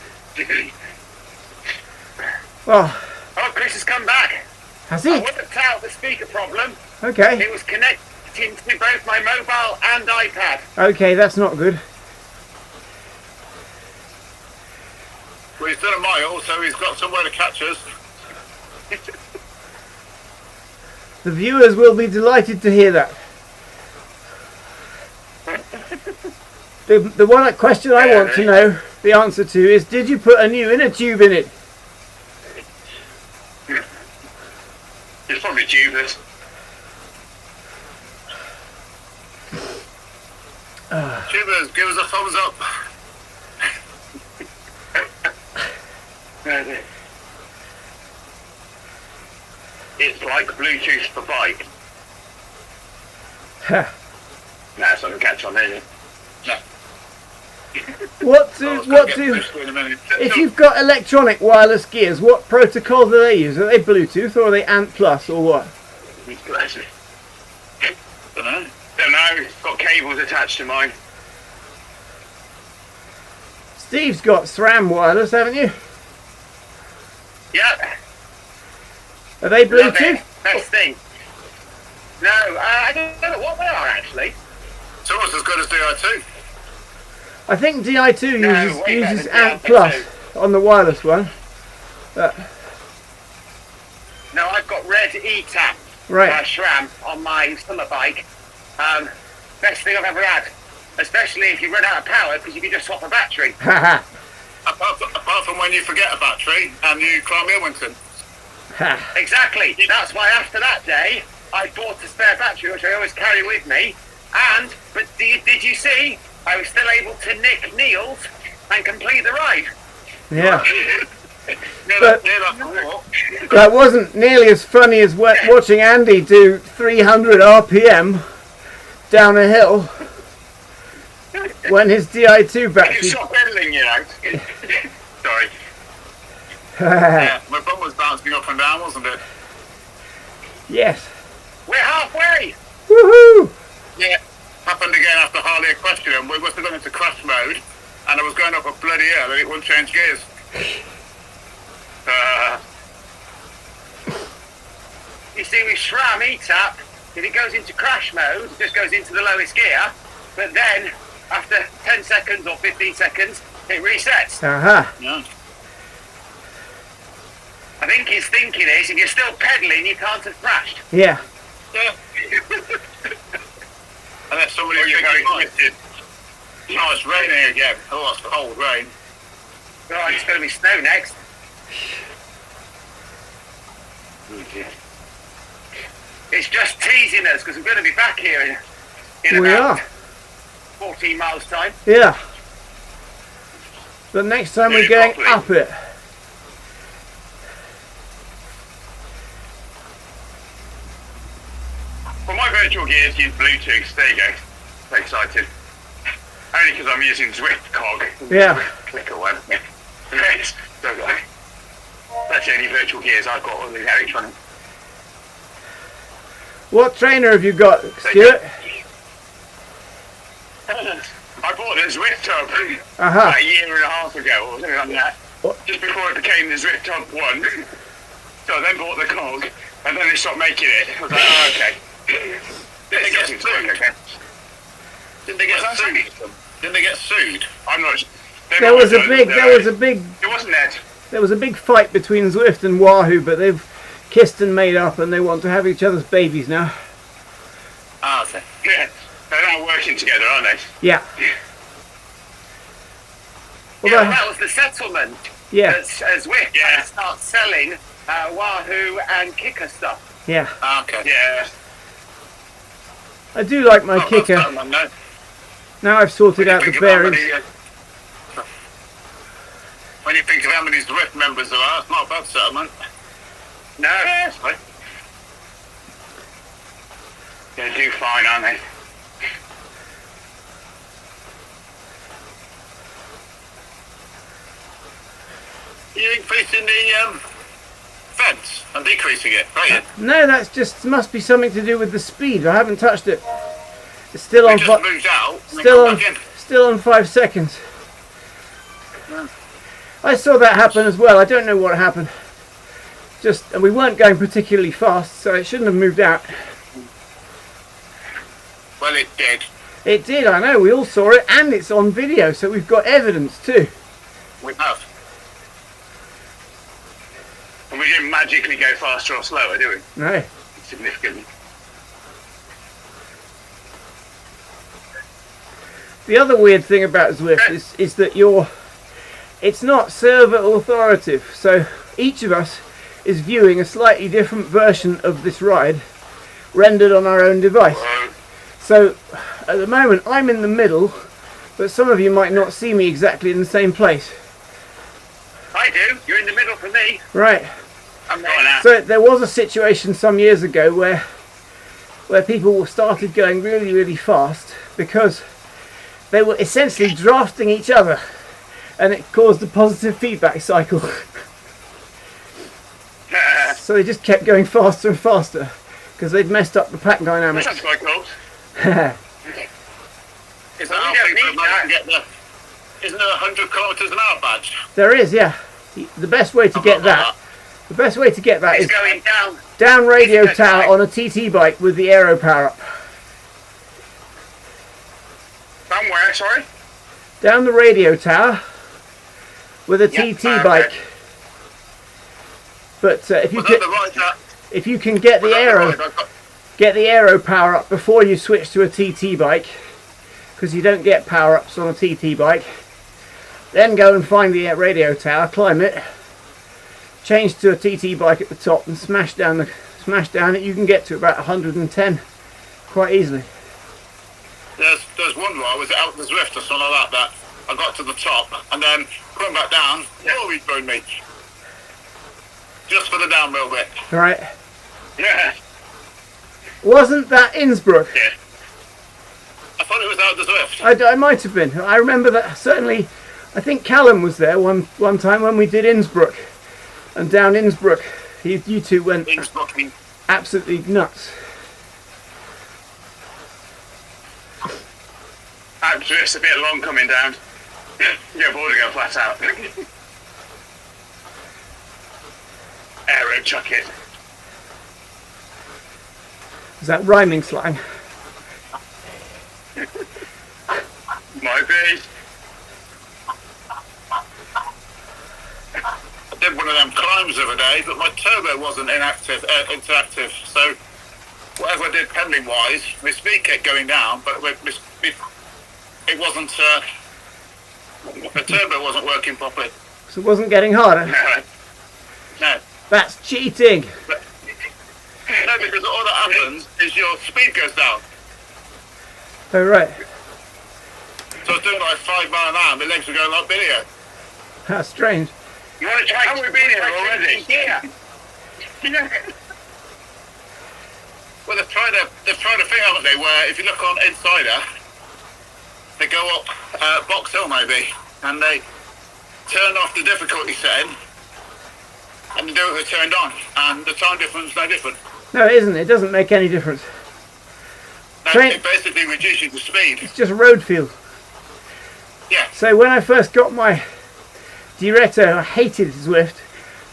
Well, Oh, Chris has come back. has I he? worked out the speaker problem. Okay. It was connecting to both my mobile and iPad. Okay, that's not good. Well, he's done a mile, so he's got somewhere to catch us. The viewers will be delighted to hear that. The one question I want to know the answer to is, did you put a new inner tube in it? It's probably tubeless. Tubers, give us a thumbs up. It's like Bluetooth for bike. Ha. No, it's not going to catch on, is it? No. If you've got electronic wireless gears, what protocol do they use? Are they Bluetooth or are they ANT Plus or what? Don't know. It's got cables attached to mine. Steve's got SRAM wireless, haven't you? Yeah. Are they Bluetooth? Best thing. No, I don't know what they are actually. It's almost as good as DI2. I think DI2 No, uses way better ANT than Plus DI2. on the wireless one. No, I've got red ETAP SRAM on my summer bike. Best thing I've ever had. Especially if you run out of power, because you can just swap a battery. Haha. Apart from when you forget a battery and you climb Ilwinton. Exactly. That's why after that day, I bought a spare battery, which I always carry with me. But did you see? I was still able to nick Neil's and complete the ride. Yeah. But that wasn't nearly as funny as watching Andy do 300 RPM down a hill when his DI2 battery... You stop pedaling, you know. Sorry. Yeah, my bum was bouncing up and down, wasn't it? Yes. We're halfway. Woohoo! Yeah. Happened again after Harley Equestrian. We must have gone into crash mode, and I was going up a bloody hill, and it wouldn't change gears. You see, with SRAM ETAP, if it goes into crash mode, it just goes into the lowest gear, but then after 10 seconds or 15 seconds, it resets. Yeah. I think his thinking is, if you're still pedaling, you can't have crashed. Yeah. Unless somebody is very committed. Oh, it's raining again. Oh, it's cold rain. Oh, it's going to be snow next. It's just teasing us because we're going to be back here in about 14 miles time. Yeah. But next time we're going up it. Well, my virtual gears use Bluetooth. There you go. So excited. Only because I'm using Zwift cog. Yeah. Clicker one. So, that's the only virtual gears I've got on the electronic. What trainer have you got, Stuart? I bought the Zwift Tub Uh-huh. a year and a half ago, or something like that. What? Just before it became the Zwift Tub 1. So I then bought the cog, and then they stopped making it. I was like, oh, okay. Didn't they get sued? Didn't they get sued? I'm not sure. There was a big It wasn't that. There was a big fight between Zwift and Wahoo, but they've kissed and made up and they want to have each other's babies now. Ah, okay. Yeah. They're now working together, aren't they? Yeah. Yeah, that was the settlement. Yeah. Zwift start selling Wahoo and Kicker stuff. Yeah. Ah, okay. Yeah. I do like my Kicker. No. Now I've sorted out the bearings. When you think of how many Zwift members there are, it's not a bad settlement. No. That's fine. They do fine, aren't they? You increasing the fence and decreasing it, right? No, that's just must be something to do with the speed. I haven't touched it. It's still on. Just moved out. Still on 5 seconds. Yeah. I saw that happen as well. I don't know what happened. And we weren't going particularly fast, so it shouldn't have moved out. Well, it did. It did, I know. We all saw it, and it's on video, so we've got evidence too. We have. And we didn't magically go faster or slower, do we? No. Significantly. The other weird thing about Zwift is that it's not server authoritative. So each of us is viewing a slightly different version of this ride rendered on our own device. So at the moment I'm in the middle, but some of you might not see me exactly in the same place. I do. You're in the middle for me. Right. I'm going out. So there was a situation some years ago where people started going really, really fast because they were essentially drafting each other, and it caused a positive feedback cycle. So they just kept going faster and faster because they'd messed up the pack dynamics. That's quite cool. Is that how people might get the... Isn't there 100 kilometres an hour badge? There is, yeah. The best way to get that, It's is going down. down radio tower on a TT bike with the aero power up. Somewhere, sorry? Down the radio tower with a TT bike. But if you Was that the right... if you can get the was that aero the right- get the aero power up before you switch to a TT bike, because you don't get power ups on a TT bike, then go and find the radio tower, climb it, change to a TT bike at the top and smash down it. You can get to about 110 quite easily. There's one where I was out the Zwift or something like that I got to the top and then coming back down, he burned me. Just for the downhill bit. Right. Yeah. Wasn't that Innsbruck? Yeah. I thought it was out the Zwift. I might have been. I remember that certainly. I think Callum was there one time when we did Innsbruck, and down Innsbruck, you two went absolutely nuts. Actually, it's a bit long coming down. Your board will go flat out. Aero chuck it. Is that rhyming slang? Might be. I did one of them climbs the other day, but my turbo wasn't interactive. So whatever I did pedaling wise, my speed kept going down, but it wasn't. The turbo wasn't working properly. So it wasn't getting harder? No. That's cheating. No, because all that happens is your speed goes down. Oh, right. So I was doing like 5 miles an hour, my legs were going like video. That's strange. You want to try? Have we been here already? Yeah. Well, they've tried a thing, haven't they, where if you look on Insider, they go up Box Hill maybe, and they turn off the difficulty setting, and they do it with turned on, and the time difference is no different. No, it isn't. It doesn't make any difference. No, it basically reduces the speed. It's just road feel. Yeah. So when I first got my Diretto, I hated Zwift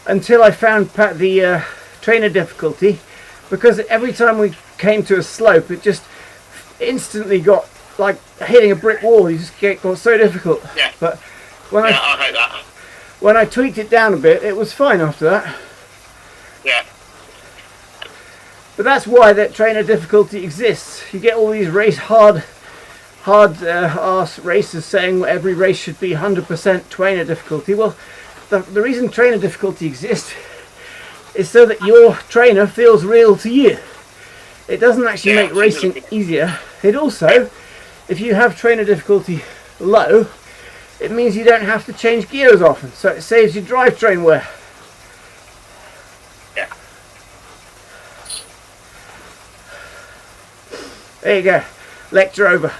until I found the trainer difficulty, because every time we came to a slope, it just instantly got like hitting a brick wall. You just got so difficult. Yeah. But when I hate that. when I tweaked it down a bit, it was fine after that. Yeah. But that's why that trainer difficulty exists. You get all these hard arse racers saying every race should be 100% trainer difficulty. Well, the reason trainer difficulty exists is so that your trainer feels real to you. It doesn't actually make racing easier. It also, if you have trainer difficulty low, it means you don't have to change gears often, so it saves you drivetrain wear. Yeah. There you go. Lecture over.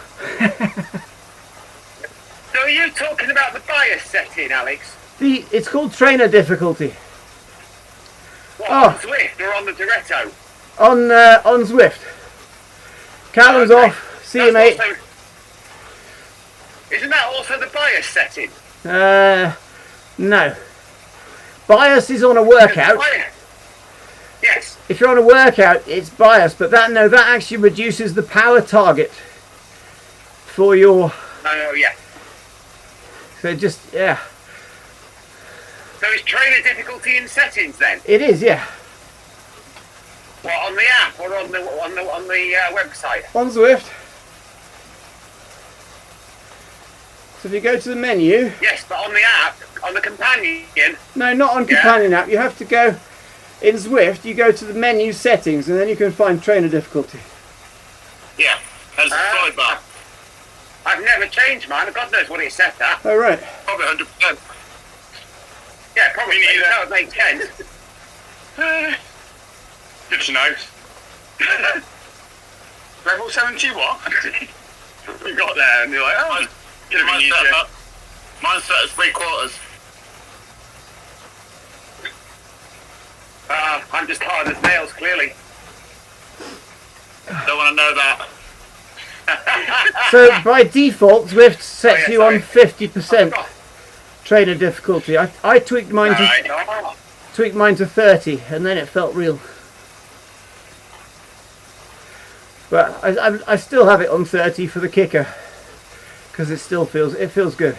So are you talking about the bias setting, Alex? It's called trainer difficulty. What, Oh. on Zwift or on the Diretto? On Zwift. Callum's Okay. off. See you, mate. Isn't that also the bias setting? No. Bias is on a workout. Yes. If you're on a workout, it's bias, but that actually reduces the power target for your. Oh, yeah. So just yeah, So it's trainer difficulty in settings then? it is, yeah. What, on the app or on the website? On Zwift. So if you go to the menu... Yes, but on the app, on the companion... No, not on companion app. You have to go... In Zwift, you go to the menu settings and then you can find trainer difficulty. Yeah, there's a sidebar. I've never changed mine. God knows what it's set at. Oh, right. Probably 100%. Yeah, probably. That would make sense. Good to know. Level 70 what? We got there and you're like, oh, gonna be easier. Mine's set as 3/4. I'm just hard as nails, clearly. Don't want to know that. So by default, Zwift sets you on 50% Oh, trainer difficulty. I tweaked mine to oh. tweaked mine to 30, and then it felt real. But I still have it on 30 for the kicker because it still feels good.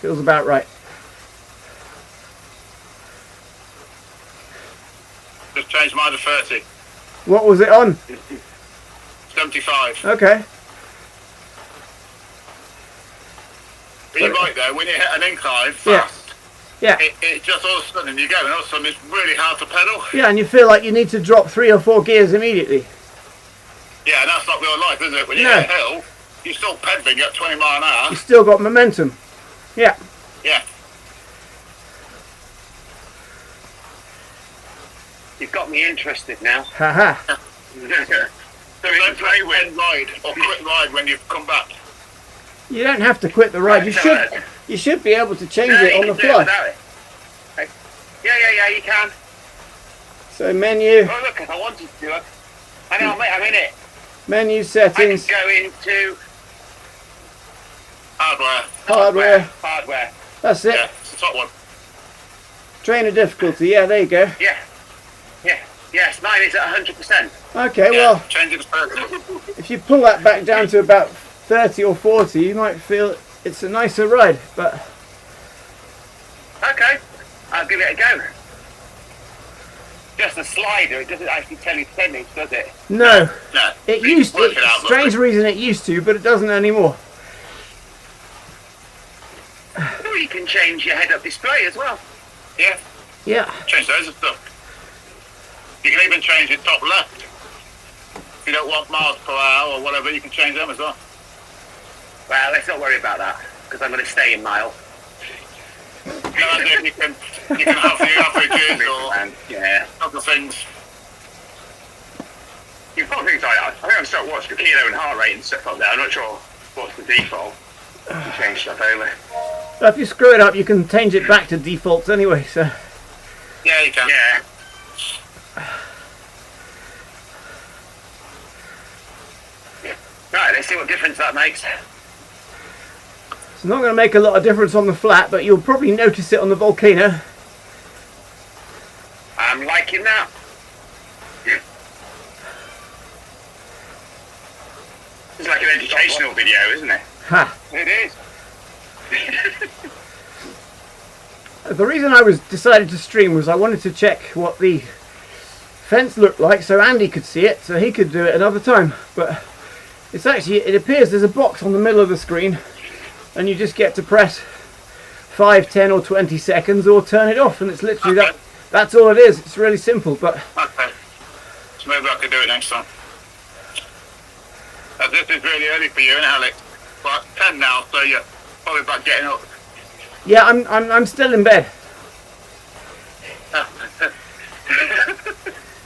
Feels about right. Just changed mine to 30. What was it on? 75. Okay. But you're right though, when you hit an incline fast, Yeah. it just all of a sudden you go and all of a sudden it's really hard to pedal. Yeah, and you feel like you need to drop 3 or 4 gears immediately. Yeah, and that's not real life, is it? When you No. hit a hill, you're still pedaling at 20 mile an hour. You still got momentum. Yeah. Yeah. You've got me interested now. Haha. So don't play with ride or quit ride when you've come back. You don't have to quit the ride. You should be able to change it on the fly. Yeah, you can. So menu, Oh, look, if I wanted to do it. I know, mate, I'm in it. menu I can settings, go into Hardware. Hardware. that's it. Yeah, it's the top one. Trainer difficulty, yeah, there you go. Yeah. Yes, mine is at 100%. Okay, Yeah, well, change it to 30. if you pull that back down to about 30 or 40, you might feel it's a nicer ride, but Okay, I'll give it a go. Just a slider, it doesn't actually tell you percentage, does it? no. No. It you used to, work it out, strange reason it used to, but it doesn't anymore. Oh, you can change your head-up display as well. Yeah, Yeah. change those and stuff. You can even change it top left. If you don't want miles per hour or whatever, you can change them as well. Well, let's not worry about that, because I'm going to stay in mile. No, you can have the averages or Yeah. other things. You've got things like that. I think I'm starting to watch the kilo and heart rate and stuff up there. I'm not sure what's the default. You can change stuff over. So if you screw it up, you can change it back to defaults anyway, so. Yeah, you can. Yeah. Right, let's see what difference that makes. It's not going to make a lot of difference on the flat, but you'll probably notice it on the volcano. I'm liking that. It's like an educational video, isn't it? Ha! It is. The reason I decided to stream was I wanted to check what the fence looked like so Andy could see it, so he could do it another time. But it's actually, it appears there's a box on the middle of the screen and you just get to press 5, 10 or 20 seconds or turn it off, and it's literally that. That's all it is. It's really simple, but Okay. So maybe I could do it next time. This is really early for you, isn't it, Alex? But 10 now, so you're probably about getting up. yeah, I'm still in bed.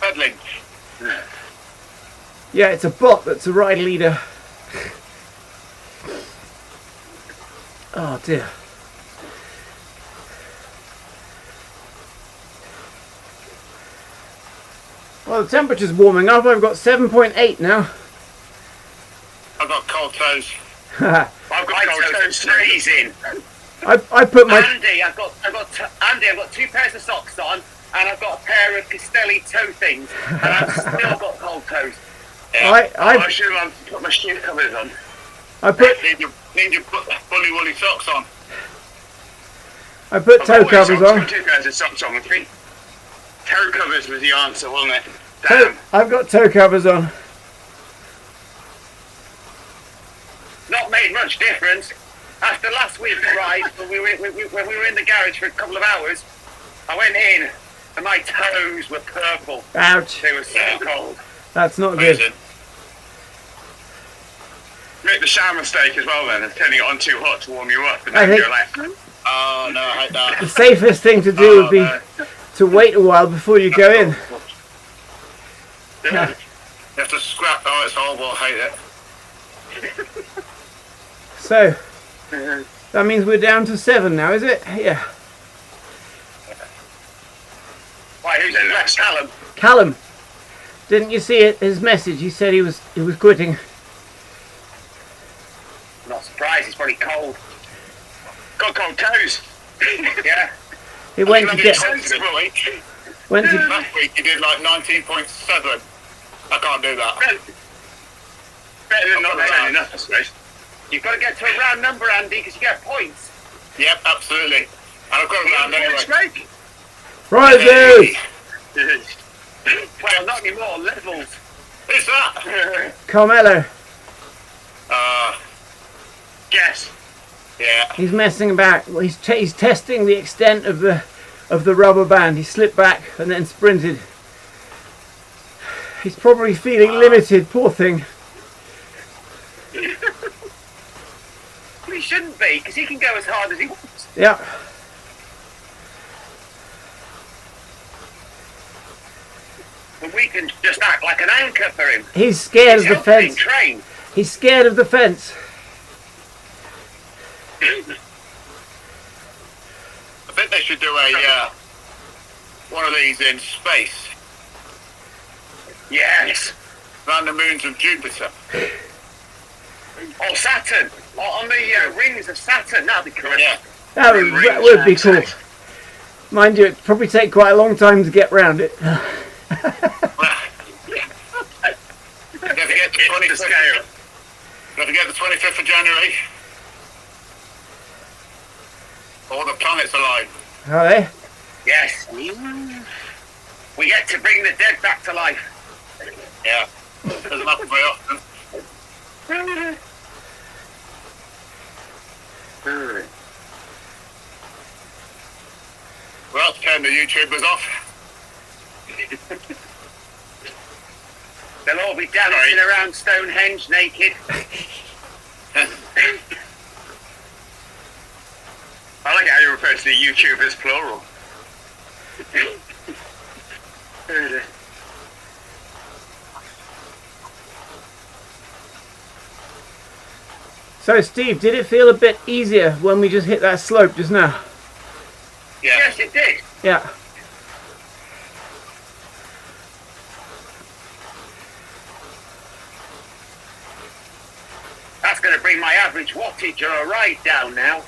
Pedaling. Yeah, it's a bot that's a ride leader. Oh dear. Well, the temperature's warming up. I've got 7.8 now. I've got cold toes. I've got toes freezing. I put my Andy, I've got 2 pairs of socks on, and I've got a pair of Castelli toe things, and I've still got cold toes. I I should have put my shoe covers on. put Need you put fully woolly socks on. I put toe covers on. 2 pairs of socks on, I think. Toe covers was the answer, wasn't it? Toe, I've got toe covers on. Not made much difference. That's after last week's ride, when we were in the garage for a couple of hours, I went in and my toes were purple. Ouch. They were so cold. That's not good. Amazing. Make the shower mistake as well then, and turning it on too hot to warm you up, and I then think- you're like, oh no, I hate that. The safest thing to do would be no. to wait a while before you go in. Yeah. You have to scrap. Oh, it's horrible. I hate it. So, that means we're down to 7 now, is it? Yeah. Why, who's the next Callum? Callum, didn't you see it? His message. He said he was quitting. I'm not surprised, it's probably cold. Got cold toes. Yeah. He went to get. Went to. Last week he did like 19.7. I can't do that. Better than not Not doing enough, I suppose. You've got to get to a round number, Andy, because you get points. Yep, absolutely. And I've got around anyway. Prizes! Well, not anymore, levels. Who's that? Carmelo. Guess. Yeah. He's messing about. Well, he's testing the extent of the rubber band. He slipped back and then sprinted. He's probably feeling limited. Poor thing. Well, he shouldn't be, because he can go as hard as he wants. Yeah. And we can just act like an anchor for him. He's scared of the He's helping fence. train. He's scared of the fence. I think they should do a one of these in space, Yes. around the moons of Jupiter. Or Saturn. Or on the rings of Saturn. That'd be cool. Yeah. That would be cool. Mind you, it'd probably take quite a long time to get round it. Don't forget the 25th. Don't forget the 25th of January. All the planets align. Are they? Yes. We get to bring the dead back to life. Yeah. Doesn't happen very often. Well, turn the YouTubers off. They'll all be dancing around Stonehenge naked. I like how you refer to the YouTubers plural. So, Steve, did it feel a bit easier when we just hit that slope just now? Yeah. Yes, it did. Yeah. That's going to bring my average wattage on a ride down now.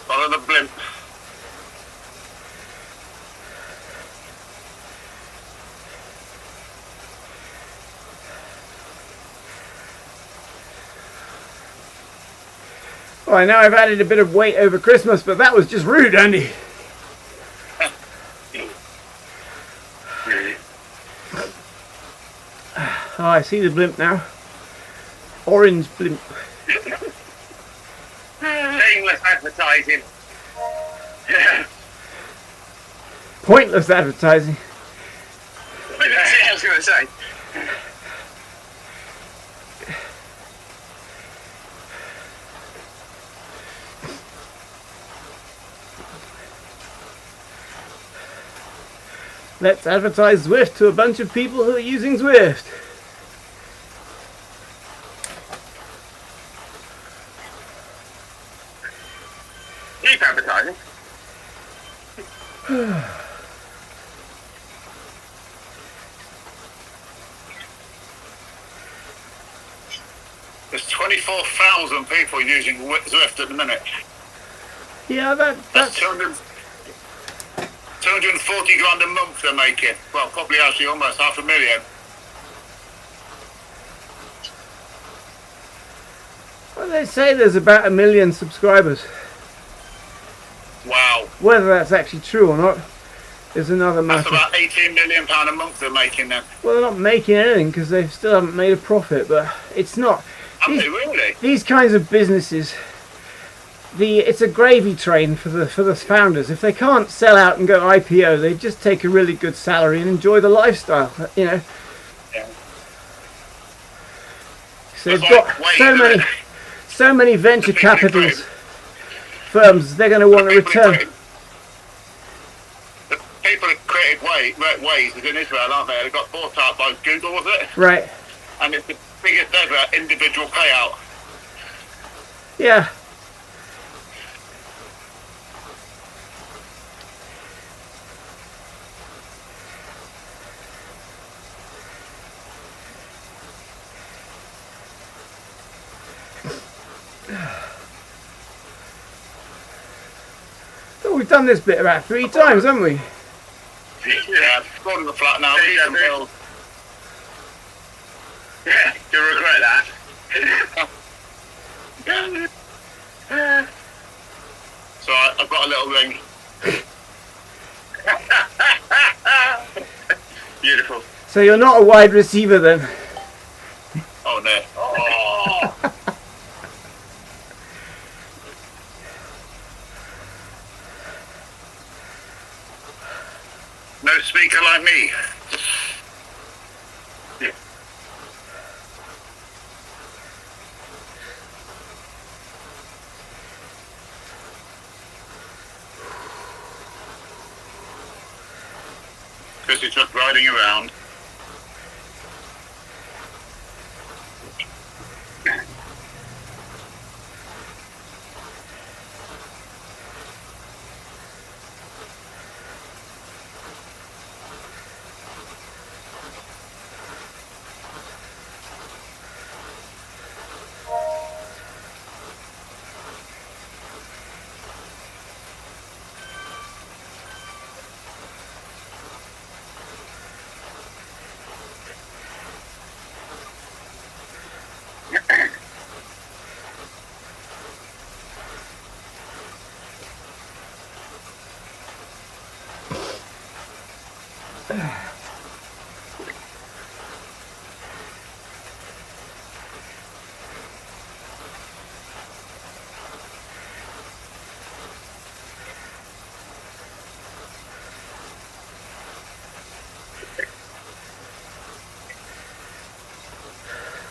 Follow the blimp. Well, I know I've added a bit of weight over Christmas, but that was just rude, Andy. Oh, I see the blimp now. Orange blimp. Shameless advertising. Pointless advertising. That's what I was going to say. Let's advertise Zwift to a bunch of people who are using Zwift. Keep advertising. There's 24,000 people using Zwift at the minute. Yeah, that's 240 grand a month they're making. Well, probably actually almost 500,000. Well, they say there's about 1 million subscribers. Wow. Whether that's actually true or not is another matter. That's about £18 million a month they're making then. Well, they're not making anything because they still haven't made a profit, but it's not. Have they really? These kinds of businesses, it's a gravy train for the founders. If they can't sell out and go IPO, they just take a really good salary and enjoy the lifestyle. You know. Yeah. So they've got so many venture capitals firms. They're going to want a return. The people have created Waze in Israel, aren't they? They got bought out by Google, was it? Right. And it's the biggest ever individual payout. Yeah. So we've done this bit about 3 times, haven't we? Yeah, I've gone to the flat now. Yeah, you'll regret that. So I've got a little ring. Beautiful. So you're not a wide receiver then? Oh no. Oh. No speaker like me. Chris is just riding around.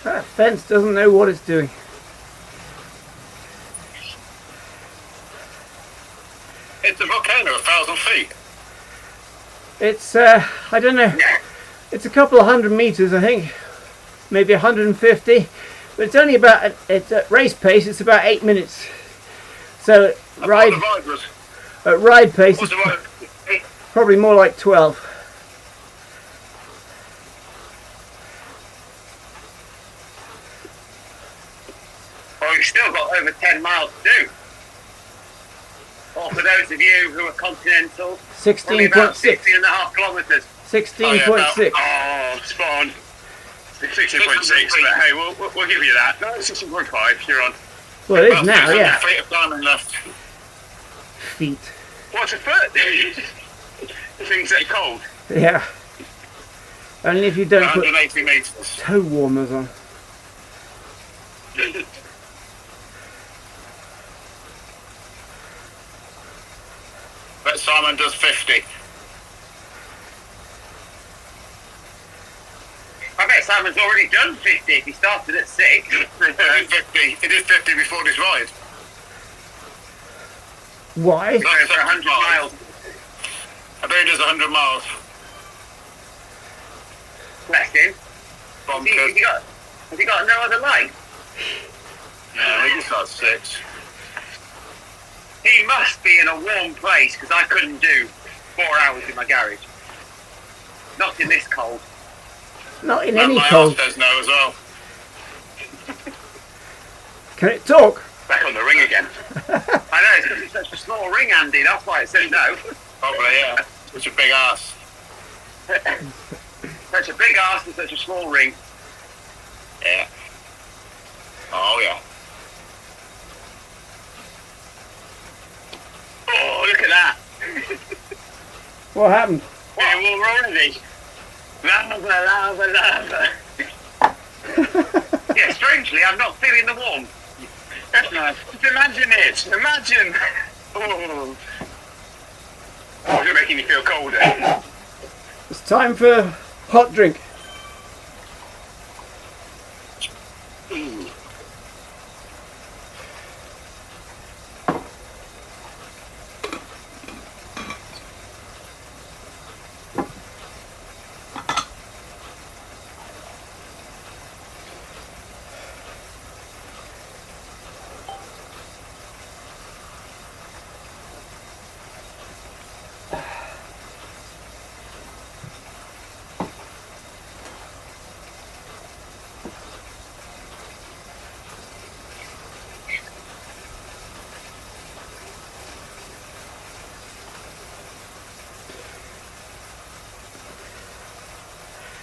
That fence doesn't know what it's doing. It's a volcano, 1,000 feet. It's, I don't know, it's a couple of 100 meters, I think, maybe 150, but it's only about, at race pace, it's about 8 minutes. So, at ride pace, it's probably more like 12. Well, we've still got over 10 miles to do. Or for those of you who are continental, 16.6. 16.5 kilometres. 16.6. Oh, spot on. 16.6, but hey, we'll give you that. No, it's 16.5, you're on. Well, it is now, yeah. Feet of climbing left. Feet. What's a foot? The things that are cold. Yeah. Only if you don't put 180 metres. toe warmers on. But Simon does 50. I bet Simon's already done 50 if he started at 6. 50. He did 50 before this ride. Why? He's going for 100 miles. I bet he does 100 miles. Bless him. Has he got no other life? Yeah, we just got 6. He must be in a warm place because I couldn't do 4 hours in my garage. Not in this cold. Not in And any my cold. arse says no as well. Can it talk? Back on the ring again. I know, it's because it's such a small ring, Andy. That's why it says no. Probably, yeah. Such a big ass. Such a big ass and such a small ring. Yeah. Oh, yeah. look at that. What happened? We're all already. Lava, lava, lava. Yeah, strangely, I'm not feeling the warmth. That's nice. Just imagine it. Imagine. Oh, it's making you feel colder. It's time for hot drink.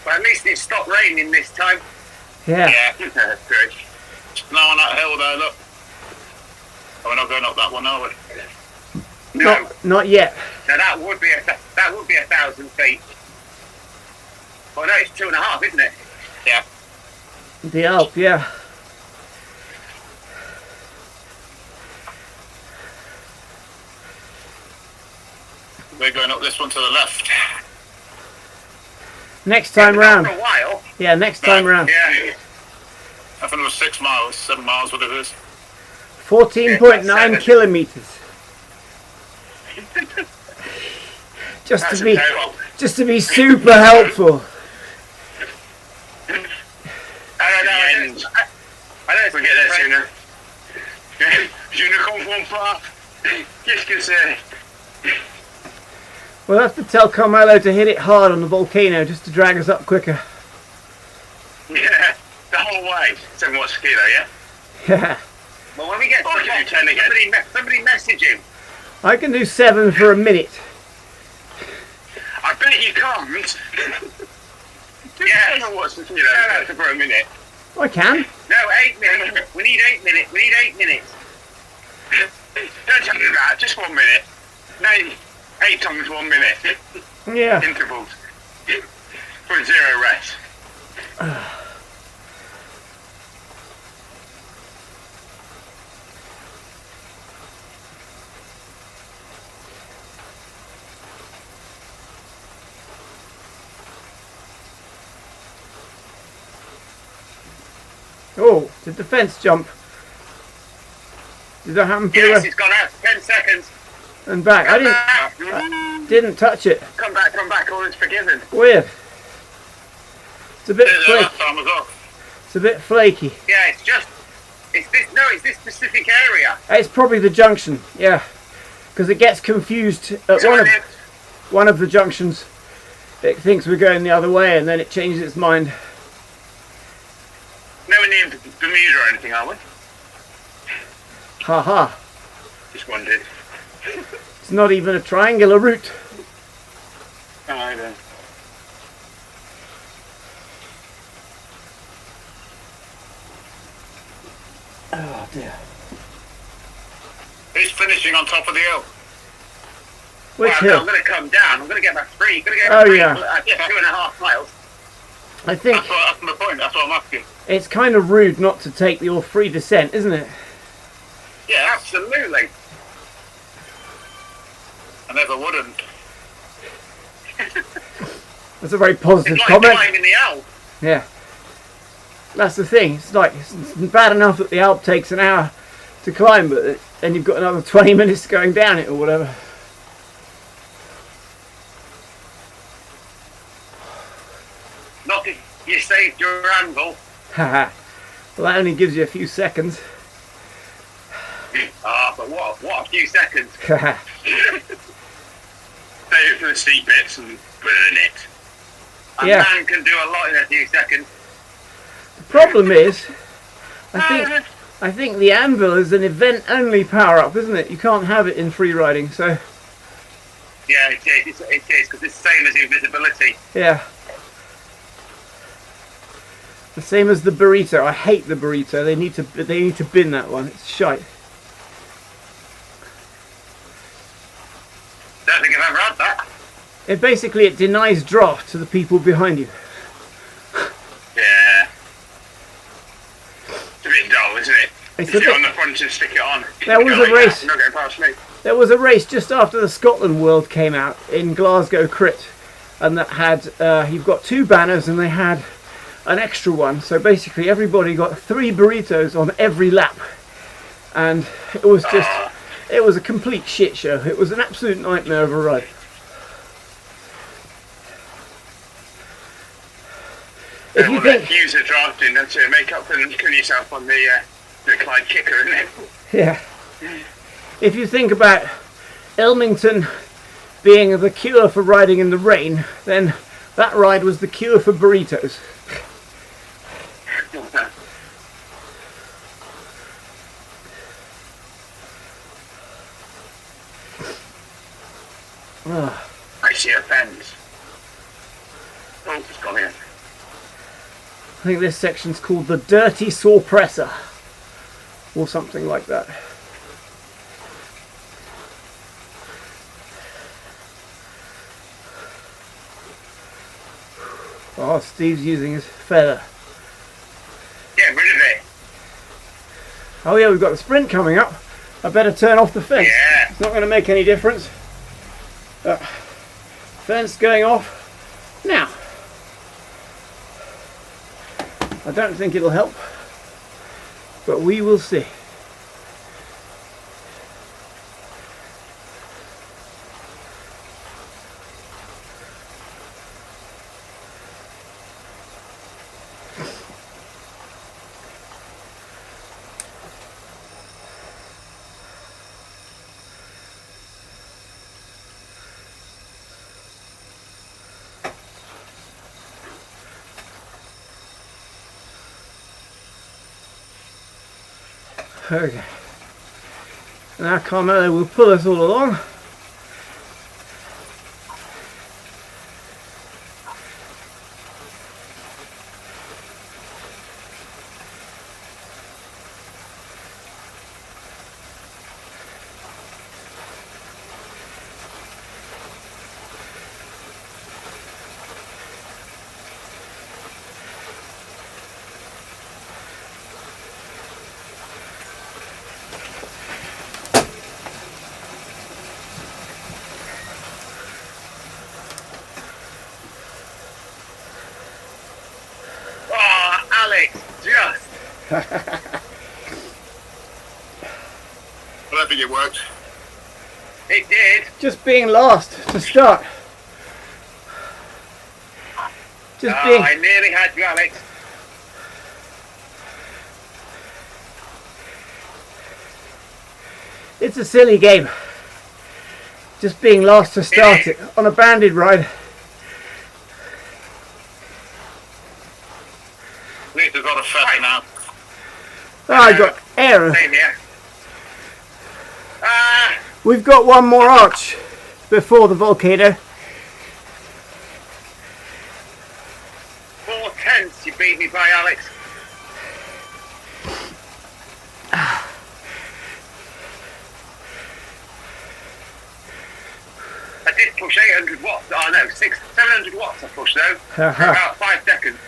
Well, at least it stopped raining this time. Yeah. Yeah, that's great. No on that hill there, look. Oh, we're not going up that one, are we? No, Not yet. now that would be 1,000 feet. Well, no, it's 2.5, isn't it? Yeah. The Alp, yeah. We're going up this one to the left. Next time round. For a while. Yeah, next time round. Yeah. I think it was 6 miles, 7 miles, whatever it is. 14.9 kilometers. Just That's to be, terrible. just to be super helpful. I don't We'll get there sooner. Sooner come one part. Just gonna say. We'll have to tell Carmelo to hit it hard on the volcano just to drag us up quicker. Yeah, the whole way. 7 watts a kilo, yeah? Yeah. Well, when we get to Oh, the can you top, turn again? somebody message him. I can do 7 for a minute. I bet you can't. Yeah. 7 watts a kilo for a minute. I can. No, 8 minutes. We need 8 minutes. We need 8 minutes. Don't tell me that, just 1 minute. No, 8 times 1 minute. Yeah. Intervals. For 0 rest. Oh, did the fence jump? Did that happen for the Yes, rest? it's gone out for 10 seconds. And back. I didn't touch it. Come back, all is forgiven. Weird. It's a bit The flaky. last time was off. It's a bit flaky. Yeah, it's this specific area. It's probably the junction. Yeah, because it gets confused at one of the junctions. It thinks we're going the other way, and then it changes its mind. Nowhere near Bermuda or anything, are we? Ha ha. Just wondered. It's not even a triangular route. Oh, I don't. Oh dear. Who's finishing on top of the hill? Which Well, hill? I'm going to come down. I'm going to get my free. Oh, yeah. 2.5 miles. I think That's my point, that's what I'm asking. it's kind of rude not to take your free descent, isn't it? Yeah, absolutely. I never wouldn't. That's a very positive It's like comment. climbing the Alp. Yeah. That's the thing. It's like it's bad enough that the Alp takes an hour to climb, but then you've got another 20 minutes going down it or whatever. Not if you saved your anvil. Haha. Well, that only gives you a few seconds. Ah, but what a few seconds. Haha. Save it for the steep bits and burn it. A Yeah. man can do a lot in a few seconds. The problem is, I think the anvil is an event-only power-up, isn't it? You can't have it in free riding, so Yeah, it is, because it's the same as invisibility. yeah. The same as the burrito. I hate the burrito. They need to bin that one. It's shite. Don't think I've ever had that. It denies draft to the people behind you. Yeah. It's a bit dull, isn't it? It's You a sit bit- on the front and stick it on. There was a race. Not getting past me. There was a race just after the Scotland World came out in Glasgow Crit, and that had you've got 2 banners and they had an extra one. So basically everybody got 3 burritos on every lap, and it was just it was a complete shit show. It was an absolute nightmare of a ride. If you think, User drafting and to make up for them killing yourself on the Clyde kicker, isn't it? yeah, if you think about Ilmington being the cure for riding in the rain, then that ride was the cure for burritos. I see a fence. Oh, it's gone in. I think this section's called the Dirty Sorpressor, or something like that. Oh, Steve's using his feather. Get rid of it. Oh yeah, we've got the sprint coming up. I better turn off the fence. Yeah. It's not going to make any difference. Fence going off now. I don't think it'll help, but we will see. Okay. Now Carmelo will pull us all along. Oh, Alex, just. I don't think it worked. It did. Just being last to start. Just being. I nearly had you, Alex. It's a silly game. Just being last to start it on a banded ride. At least I've got a feather now. Oh, I got aero. Same here. Ah, We've got one more arch before the volcano. 4/10 you beat me by, Alex. I did push 800 watts. Oh no, 700 watts I pushed though. For about 5 seconds.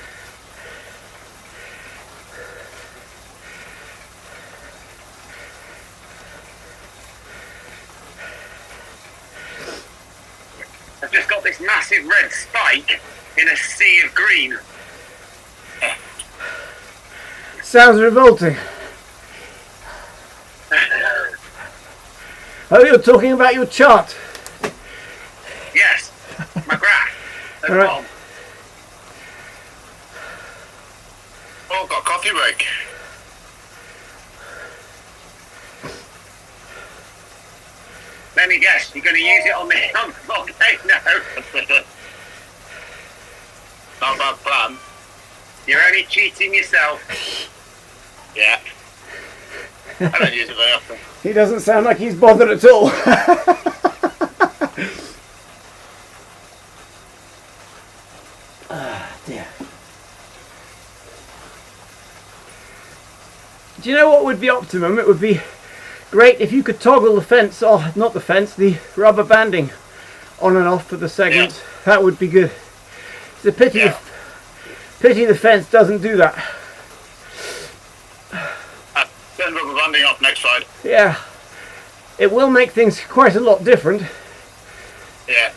I've just got this massive red spike in a sea of green. Sounds revolting. Oh, you're talking about your chart. Yes, my graph. At the All right. bottom. Oh, got a coffee break. Let me guess, you're going to use it on the volcano. Not a bad plan. You're only cheating yourself. Yeah. I don't use it very often. He doesn't sound like he's bothered at all. Ah, dear. Do you know what would be optimum? It would be great if you could toggle the fence, or not the fence, the rubber banding on and off for the segments. That would be good. It's a pity. Pity the fence doesn't do that. Turn rubber banding off next side. Yeah, it will make things quite a lot different. Yeah.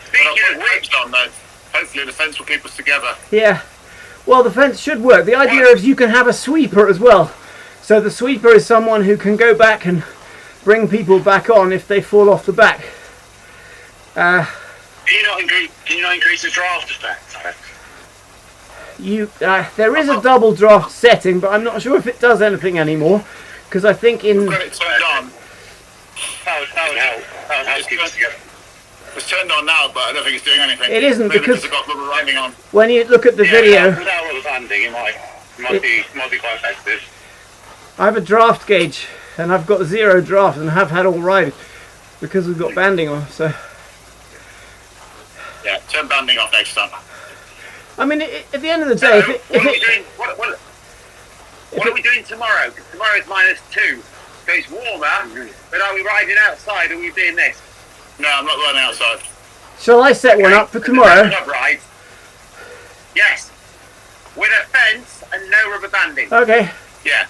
Speaking of which, on though, hopefully the fence will keep us together. Yeah, well, the fence should work. The idea is you can have a sweeper as well. So the sweeper is someone who can go back and bring people back on if they fall off the back. Can you not increase the draft effect? There is a double draft setting, but I'm not sure if it does anything anymore, because I think in... Got it turned on. That would help. That would help keep us together. It's turned on now, but I don't think it's doing anything. It isn't, maybe because it's got rubber banding on. when you look at the video... Without rubber banding, it might be quite effective. I have a draft gauge, and I've got 0 draft, and have had all right, because we've got banding on, so... Yeah, turn banding off next time. I mean, at the end of the day, what are we doing tomorrow? 'Cause tomorrow's -2, so it's warmer. But are we riding outside, or are we doing this? No, I'm not running outside. shall I set one up for tomorrow? Club ride. Yes, with a fence and no rubber banding. Okay. Yeah.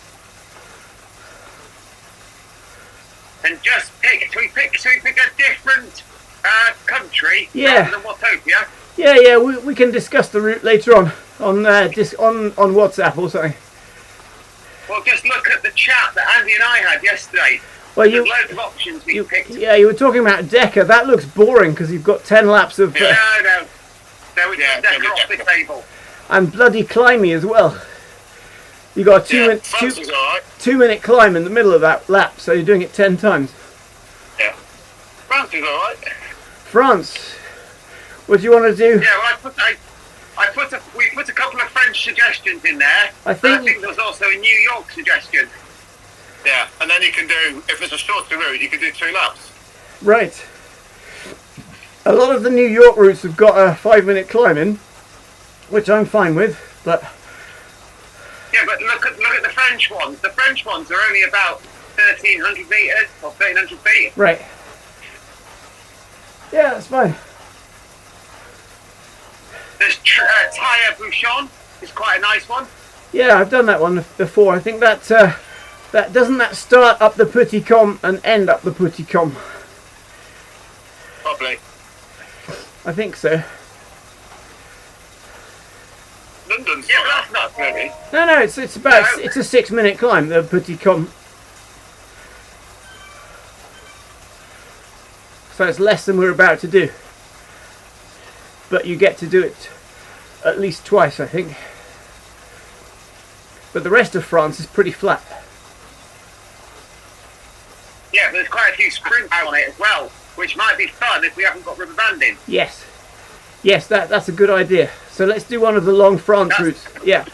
And just pick. Should we pick a different country Yeah. rather than Watopia? Yeah, we can discuss the route later on WhatsApp or something. Well, just look at the chat that Andy and I had yesterday. Well, There's loads of options we picked. Yeah, you were talking about Decker. That looks boring because you've got 10 laps of... No, we took Decker off the table. and bloody climby as well. You got a two minute climb in the middle of that lap, so you're doing it 10 times. Yeah. France is alright. France. What do you want to do? Yeah, well, we put a couple of French suggestions in there. I think there was also a New York suggestion. Yeah, and then you can do, if it's a shorter route, you can do 2 laps. Right. A lot of the New York routes have got a 5-minute climb in, which I'm fine with, but... Yeah, but look at the French ones. The French ones are only about 1,300 metres or 1,300 feet. Right. Yeah, that's fine. There's Tire Bouchon. It's quite a nice one. Yeah, I've done that one before. I think that doesn't that start up the Petit Com and end up the Petit Com. Probably. I think so. London's Yeah, but that's not really. No, it's about it's a 6-minute climb, the Petit Com. So it's less than we're about to do. But you get to do it at least twice, I think. But the rest of France is pretty flat. Yeah, but there's quite a few sprints on it as well, which might be fun if we haven't got rubber banding. Yes. Yes, that's a good idea. So let's do one of the long France routes. Yeah.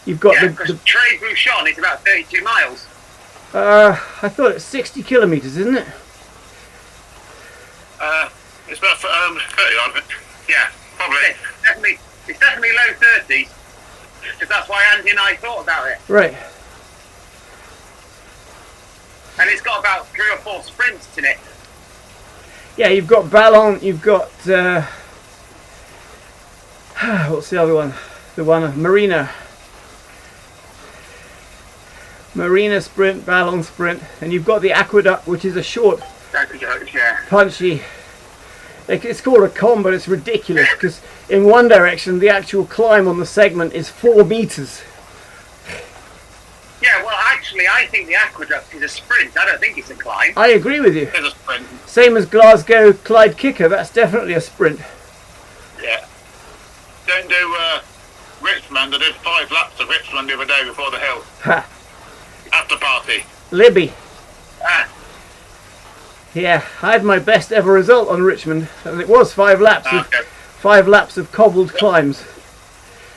You've got because Tire Bouchon is about 32 miles. I thought it's 60 kilometres, isn't it? It's about 30 on it. Yeah, probably. It's definitely low 30s, because that's why Andy and I thought about it. Right. And it's got about 3 or 4 sprints in it. Yeah, you've got Ballon, you've got what's the other one? The one Marina sprint, Ballon sprint, and you've got the Aqueduct, which is a short, punchy. It's called a com, but it's ridiculous because in one direction the actual climb on the segment is 4 meters. Yeah, well, actually, I think the Aqueduct is a sprint. I don't think it's a climb. I agree with you. It's a sprint. Same as Glasgow Clyde Kicker, that's definitely a sprint. Yeah. Don't do Richmond. I did 5 laps of Richmond the other day before the hill. Ha! After party. Libby. Ah, Yeah, I had my best ever result on Richmond, and it was 5 laps. Okay. 5 laps of cobbled climbs.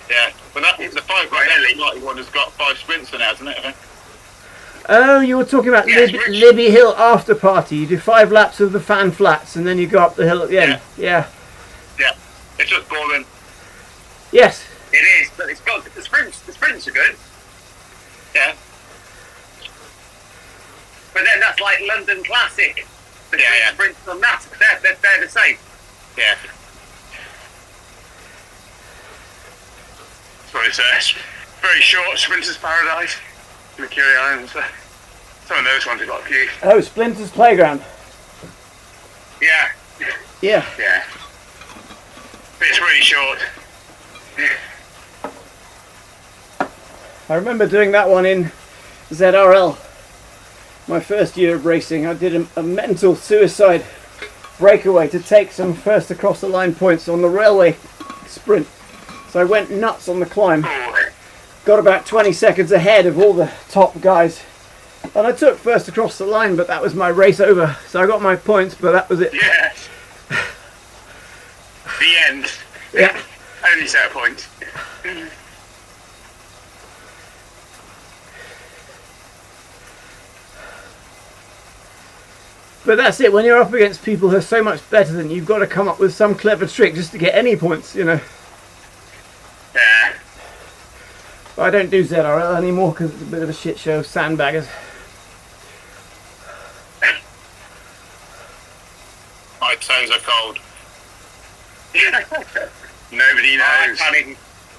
Yeah, but that's the 5 right one has got 5 sprints in it, hasn't it? I think. Oh, you were talking about Yes, Libby Hill after party. You do 5 laps of the Fan Flats, and then you go up the hill at the end. Yeah. Yeah. It's just boring. Yes. it is, but it's got the sprints. The sprints are good. Yeah. But then that's like London Classic. The Yeah. sprints on that, they're it's very short, Sprinter's Paradise, Mercury Islands. Some of those ones have got a few. Oh, Splinter's Playground. Yeah, Yeah. yeah. But it's really short. I remember doing that one in ZRL. My first year of racing, I did a mental suicide breakaway to take some first across the line points on the railway sprint. So I went nuts on the climb. Got about 20 seconds ahead of all the top guys. And I took first across the line, but that was my race over. So I got my points, but that was it. Yeah. The end. Yeah. Only set of points. But that's it, when you're up against people who are so much better than you, you've got to come up with some clever trick just to get any points, you know. Yeah. But I don't do ZRL anymore because it's a bit of a shit show of sandbaggers. My toes are cold. Nobody knows.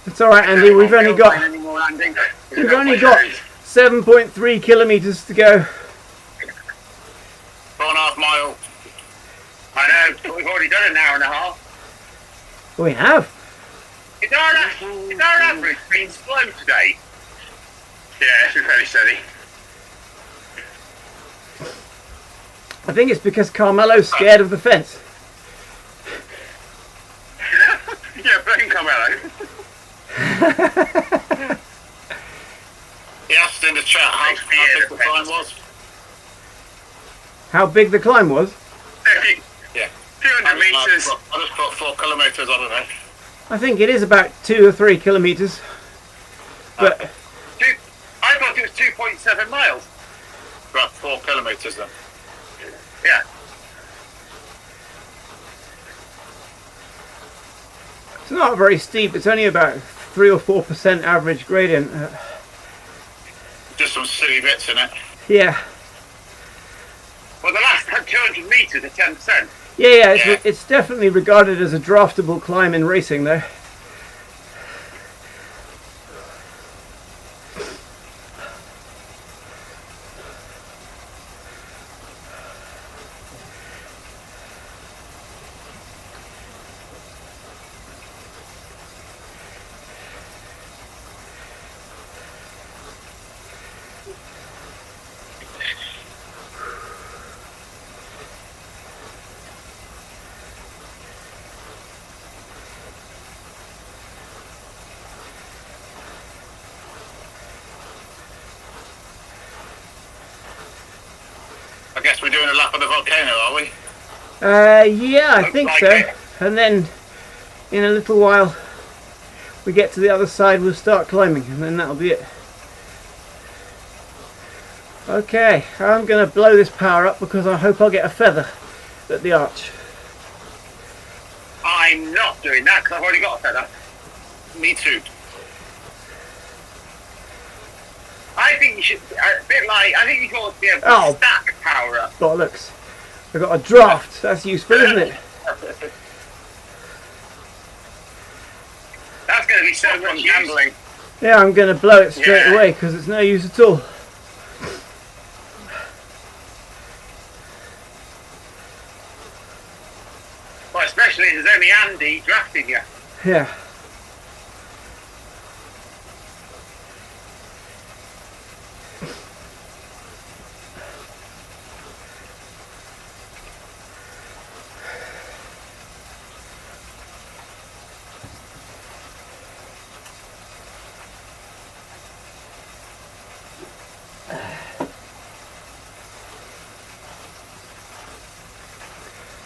It's alright, Andy, we've only got 7.3 kilometres to go. 4.5 miles. I know, we've already done an hour and a half. We have. Is our average been slow today? Yeah, it's been fairly steady. I think it's because Carmelo's scared of the fence. Yeah, blame Carmelo. He asked in the chat how big the climb was. How big the climb was? Yeah. 200 metres. I just put 4 kilometres, I don't know. I think it is about 2 or 3 kilometres. But I thought it was 2.7 miles. About 4 kilometres then. Yeah. it's not very steep, it's only about 3 or 4% average gradient. Just some silly bits in it. Yeah. Well, the last 200 metres are 10%. Yeah, it's definitely regarded as a draftable climb in racing though. I guess we're doing a lap of the volcano, are we? Yeah, I think like so. it. And then in a little while we get to the other side, we'll start climbing and then that'll be it. Okay, I'm going to blow this power up because I hope I'll get a feather at the arch. I'm not doing that because I've already got a feather. Me too. I think you should, a bit like, I think you ought to be able to stack power up. Bollocks. I've got a draft, that's useful, isn't it? That's going to be so much gambling. Yeah, I'm going to blow it straight away because it's no use at all. Well, especially if there's only Andy drafting you. Yeah.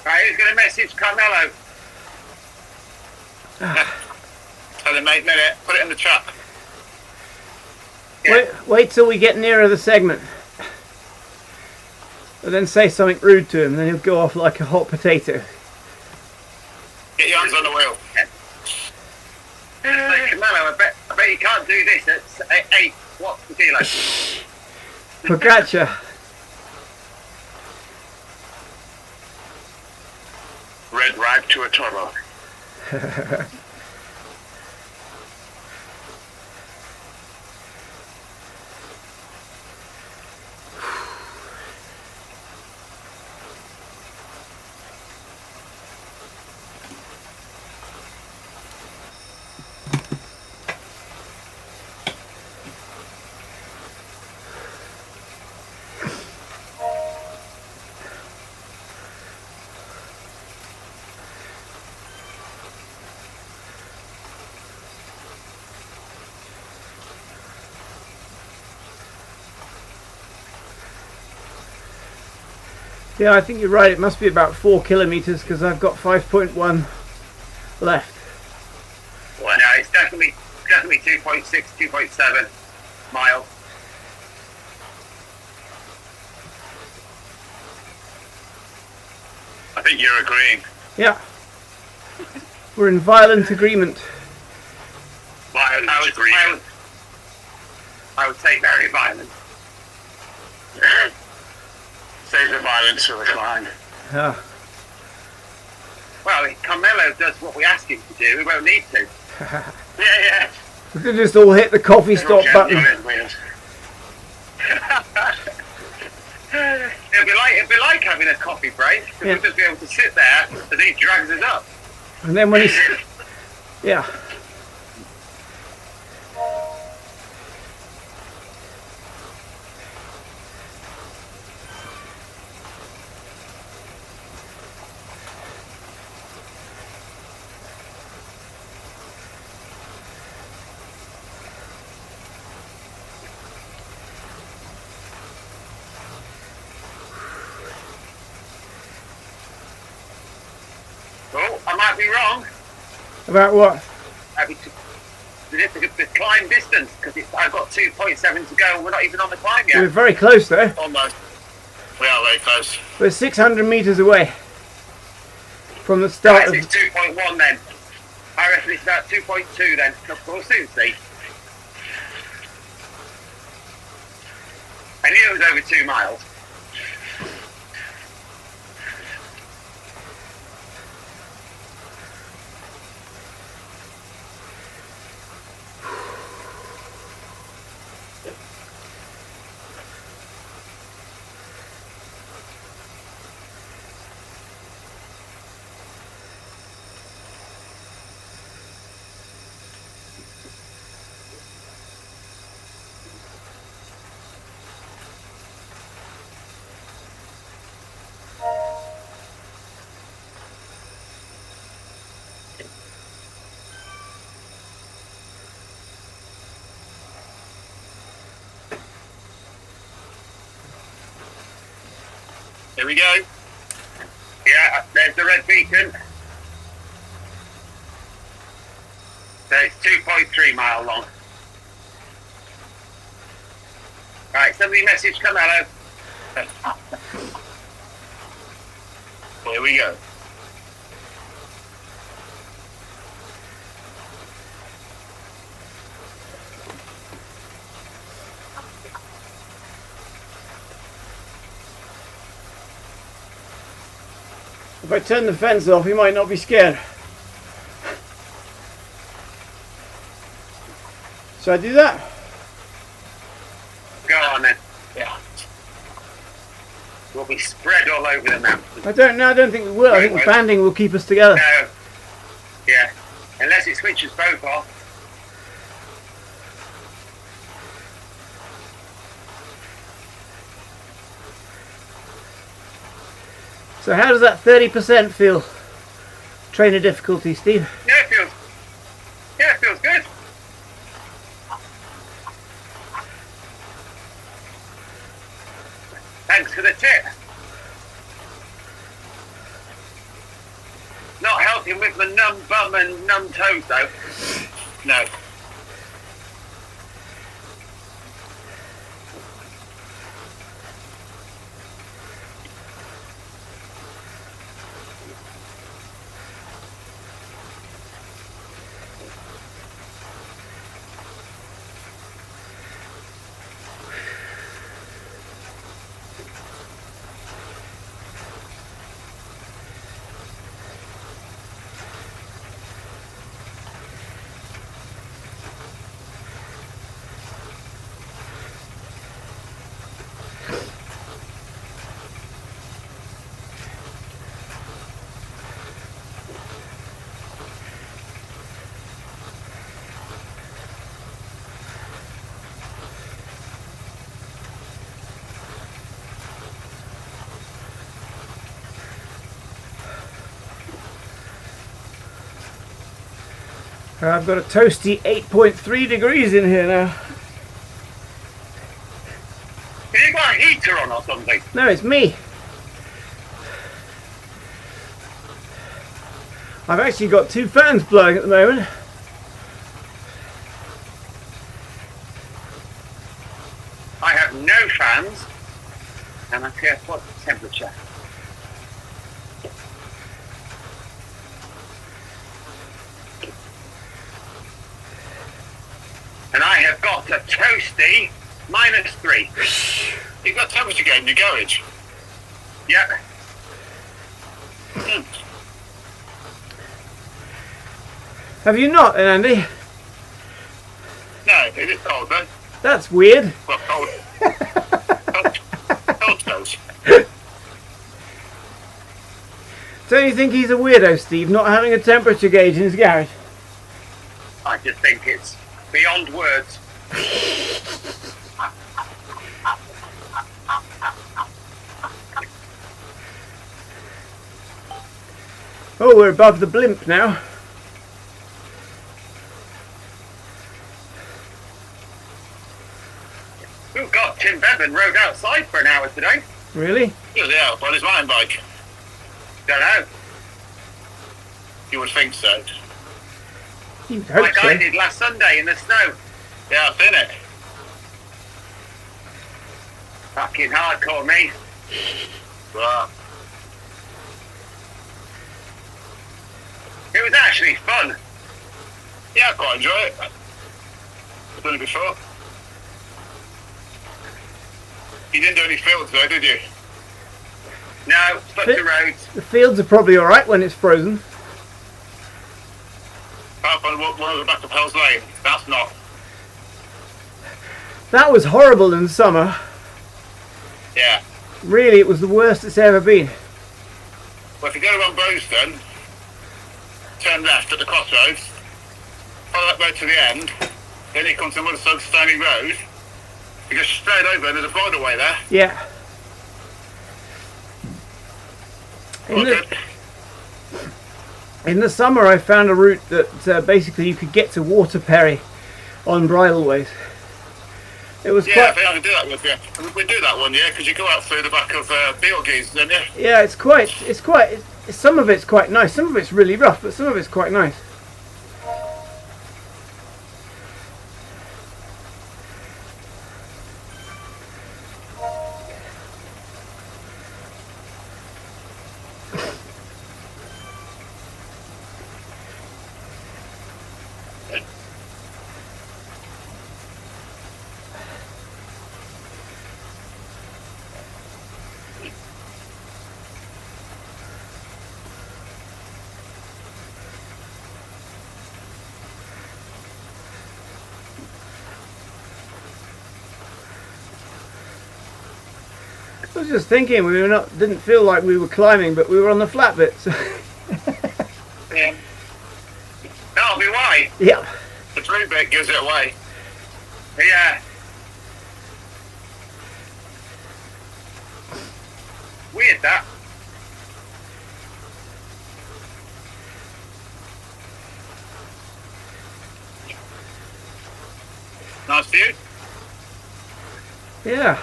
Right, who's going to message Carmelo? Tell him 8 minutes, put it in the chat. Yeah. Wait till we get nearer the segment. And then say something rude to him, then he'll go off like a hot potato. Get your hands on the wheel. Hey, Carmelo, I bet you can't do this at 8 watts per kilo. Focaccia. Red rag to a turbo. Yeah, I think you're right. It must be about 4 kilometers because I've got 5.1 left. Well, no, it's definitely 2.6, 2.7 miles. I think you're agreeing. Yeah. We're in violent agreement. Violent agreement. I would say very violent. Save the violence for the climb. Yeah. Well, if Carmelo does what we ask him to do, we won't need to. Yeah. We could just all hit the coffee stop button. It'd be like having a coffee break, because Yeah. we'll just be able to sit there as he drags us up. And then when he's... Yeah. Oh, I might be wrong. About what? The climb distance, because I've got 2.7 to go and we're not even on the climb We're yet. very close though. Almost. We are very close. We're 600 meters away from the start Right, of... it's 2.1 then. I reckon it's about 2.2 then. We'll soon see. I knew it was over 2 miles. Here we go. Yeah, there's the red beacon. So it's 2.3 mile long. Right, somebody message Carmelo. Here we go. If I turn the fence off, he might not be scared. Should I do that? Go on then. Yeah. We'll be spread all over the map. I don't think we will. I think the banding will keep us together. No. Yeah. Unless it switches both off. So how does that 30% feel? Trainer difficulty, Steve? Yeah, it feels good. Thanks for the tip. Not helping with the numb bum and numb toes though. No. I've got a toasty 8.3 degrees in here now. Have you got a heater on or something? No, it's me. I've actually got 2 fans blowing at the moment. I have no fans, and I care what's the temperature. And I have got a toasty -3. You've got temperature gauge in your garage. Yep. Have you not, Andy? No, it is cold though. That's weird. Well, cold. Cold toes. Don't you think he's a weirdo, Steve, not having a temperature gauge in his garage? I just think it's beyond words. Oh, we're above the blimp now. Oh God, Tim Bevan rode outside for an hour today. Really? He was out on his mountain bike. Don't know. You would think so. You'd hope Like so. I did last Sunday in the snow. Yeah, I've seen it. Fucking hardcore, me. Wow. It was actually fun. Yeah, I quite enjoy it. I've done it before. You didn't do any fields though, did you? No, stuck to roads. The fields are probably alright when it's frozen. Apart from one at the back of Hell's Lane. That's not. That was horrible in the summer. Yeah. Really, it was the worst it's ever been. Well, if you go around Bowston, turn left at the crossroads, follow that road to the end, then you come to another stony road, you go straight over and there's a bridleway there. Yeah. All good. In the summer, I found a route that basically you could get to Waterperry on bridleways. It was Yeah, I quite. think I can do that with you. We do that one, yeah, because you go out through the back of Beetlegeese, don't you? Yeah, it's quite. Some of it's quite nice. Some of it's really rough, but some of it's quite nice. I was just thinking, didn't feel like we were climbing, but we were on the flat bit. So. Yeah. That'll be why. Yeah. The blue bit gives it away. Yeah. Weird that. Nice view. Yeah.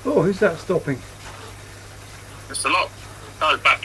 Oh, who's that stopping? It's a lot. Oh, back.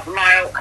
a mile.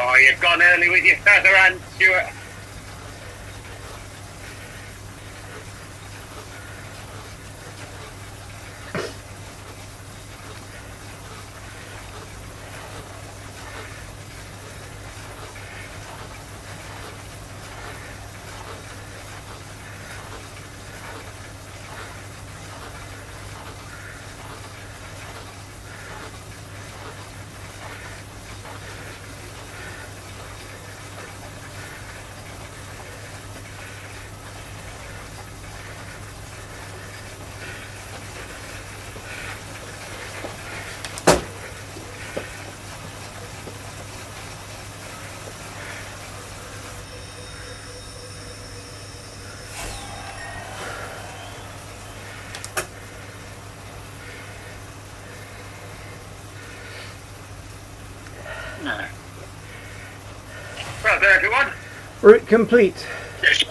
Oh, you've gone early with your feather hand, Stuart. Well done, everyone. Route complete. Yes.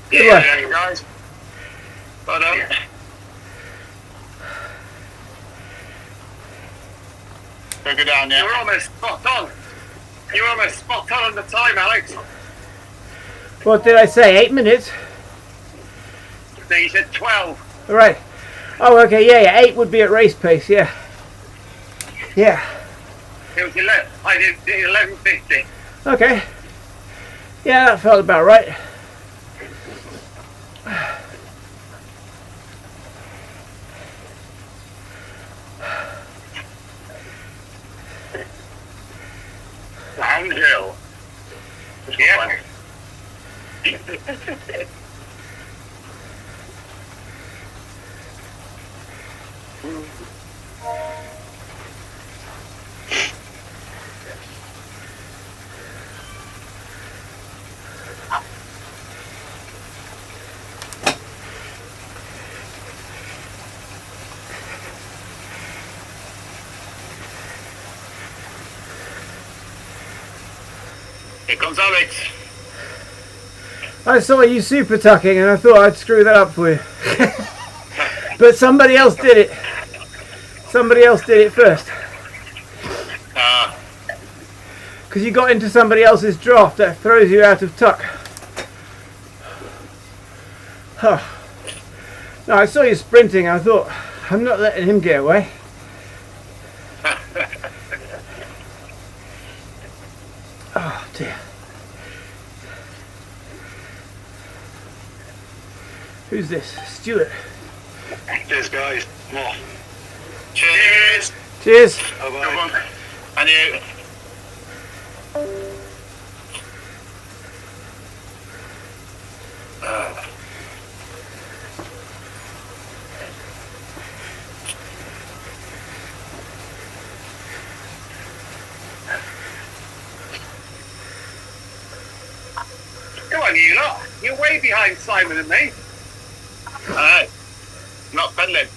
Good Yeah, luck. there you guys. Well done. We'll go down, You yeah. were almost spot on. You were almost spot on the time, Alex. What did I say? 8 minutes? So you said 12. All right. Oh, okay. Yeah. 8 would be at race pace. Yeah. Yeah. It was 11. I did 11:50. Okay. Yeah, that felt about right. Downhill. Yeah. Here comes Alex. I saw you super tucking and I thought I'd screw that up for you. But somebody else did it. Somebody else did it first. Because you got into somebody else's draft, that throws you out of tuck. Huh. No, I saw you sprinting. I thought, I'm not letting him get away. Oh dear. Who's this? Stuart. Cheers, guys. More. Cheers. Cheers. Good one. And you. Come on, you lot. You're way behind Simon and me. Alright. Not peddling.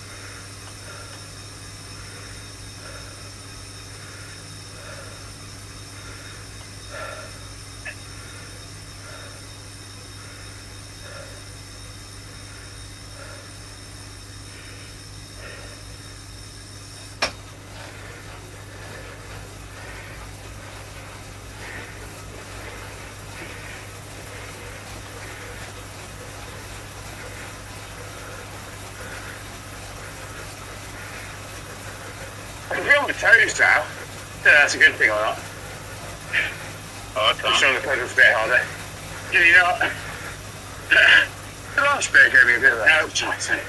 I can feel my toes now. Yeah, that's a good thing or not. Oh, I can't. Just on the pedals a bit harder. Yeah, you know. The last bit gave me a bit of a help to myself.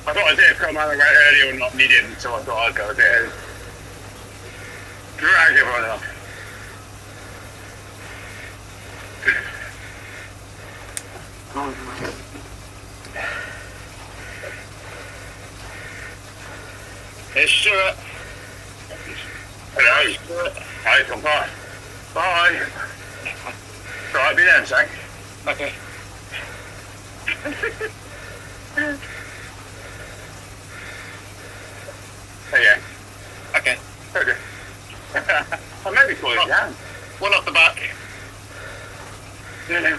I thought I did come out right earlier or not, and he didn't, so I thought I'd go a bit early. Drag everyone up. It's Stuart. Hello. Stuart. Hi, come by. Bye. Right, be there, Zach. Okay. There you go. Okay. Okay. I maybe call it down. One off the back. No.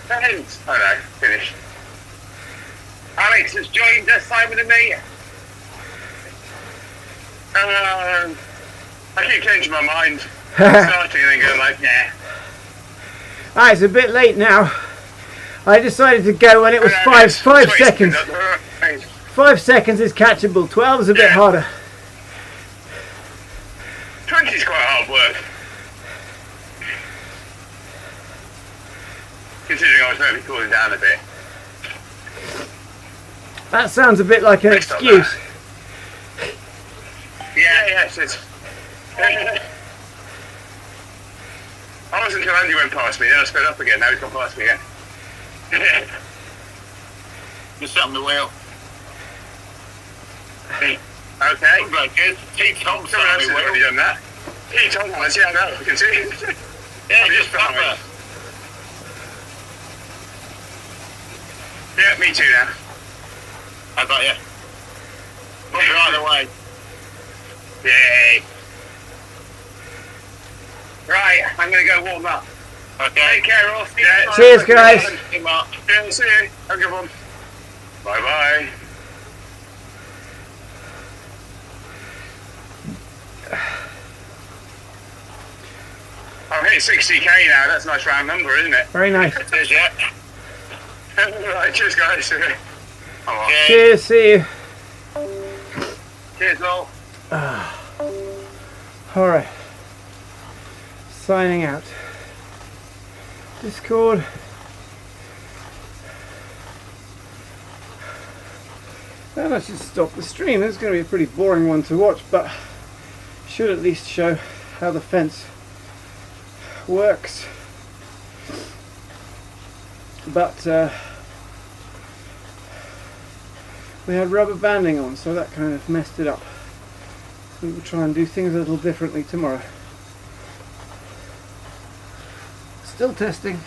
Thanks. Oh no, finished. Alex has joined us, Simon and me. I keep changing my mind. Starting and then going like, nah. Ah, it's a bit late now. I decided to go when it was five seconds. 5 seconds is catchable. 12 is a bit harder. 20 is quite hard work. Considering I was maybe cooling down a bit. That sounds a bit like an Based on excuse. Yeah, yes, it's. I wasn't until Andy went past me, then I sped up again, now he's gone past me again. Just sat on the wheel. Okay. Very good. T. Tom Someone sat on else has the already wheel. done that. He told us, yeah, I know, I can see. Yeah, I'm just just behind. proper. Yeah, me too now. I got you. Move it right away. Yay. Right, I'm going to go warm up. Okay. Take care, all. Yeah, Cheers, guys. Thank you, Mark. Yeah, see you. Have a good one. Bye-bye. I've hit 60k now, that's a nice round number, isn't it? Very nice. Cheers, yeah. Right, cheers guys. Okay. Cheers, see you. Cheers all. Alright. Signing out. Discord. And I should stop the stream. It's going to be a pretty boring one to watch, but should at least show how the fence works. But we had rubber banding on, so that kind of messed it up. We will try and do things a little differently tomorrow. Still testing.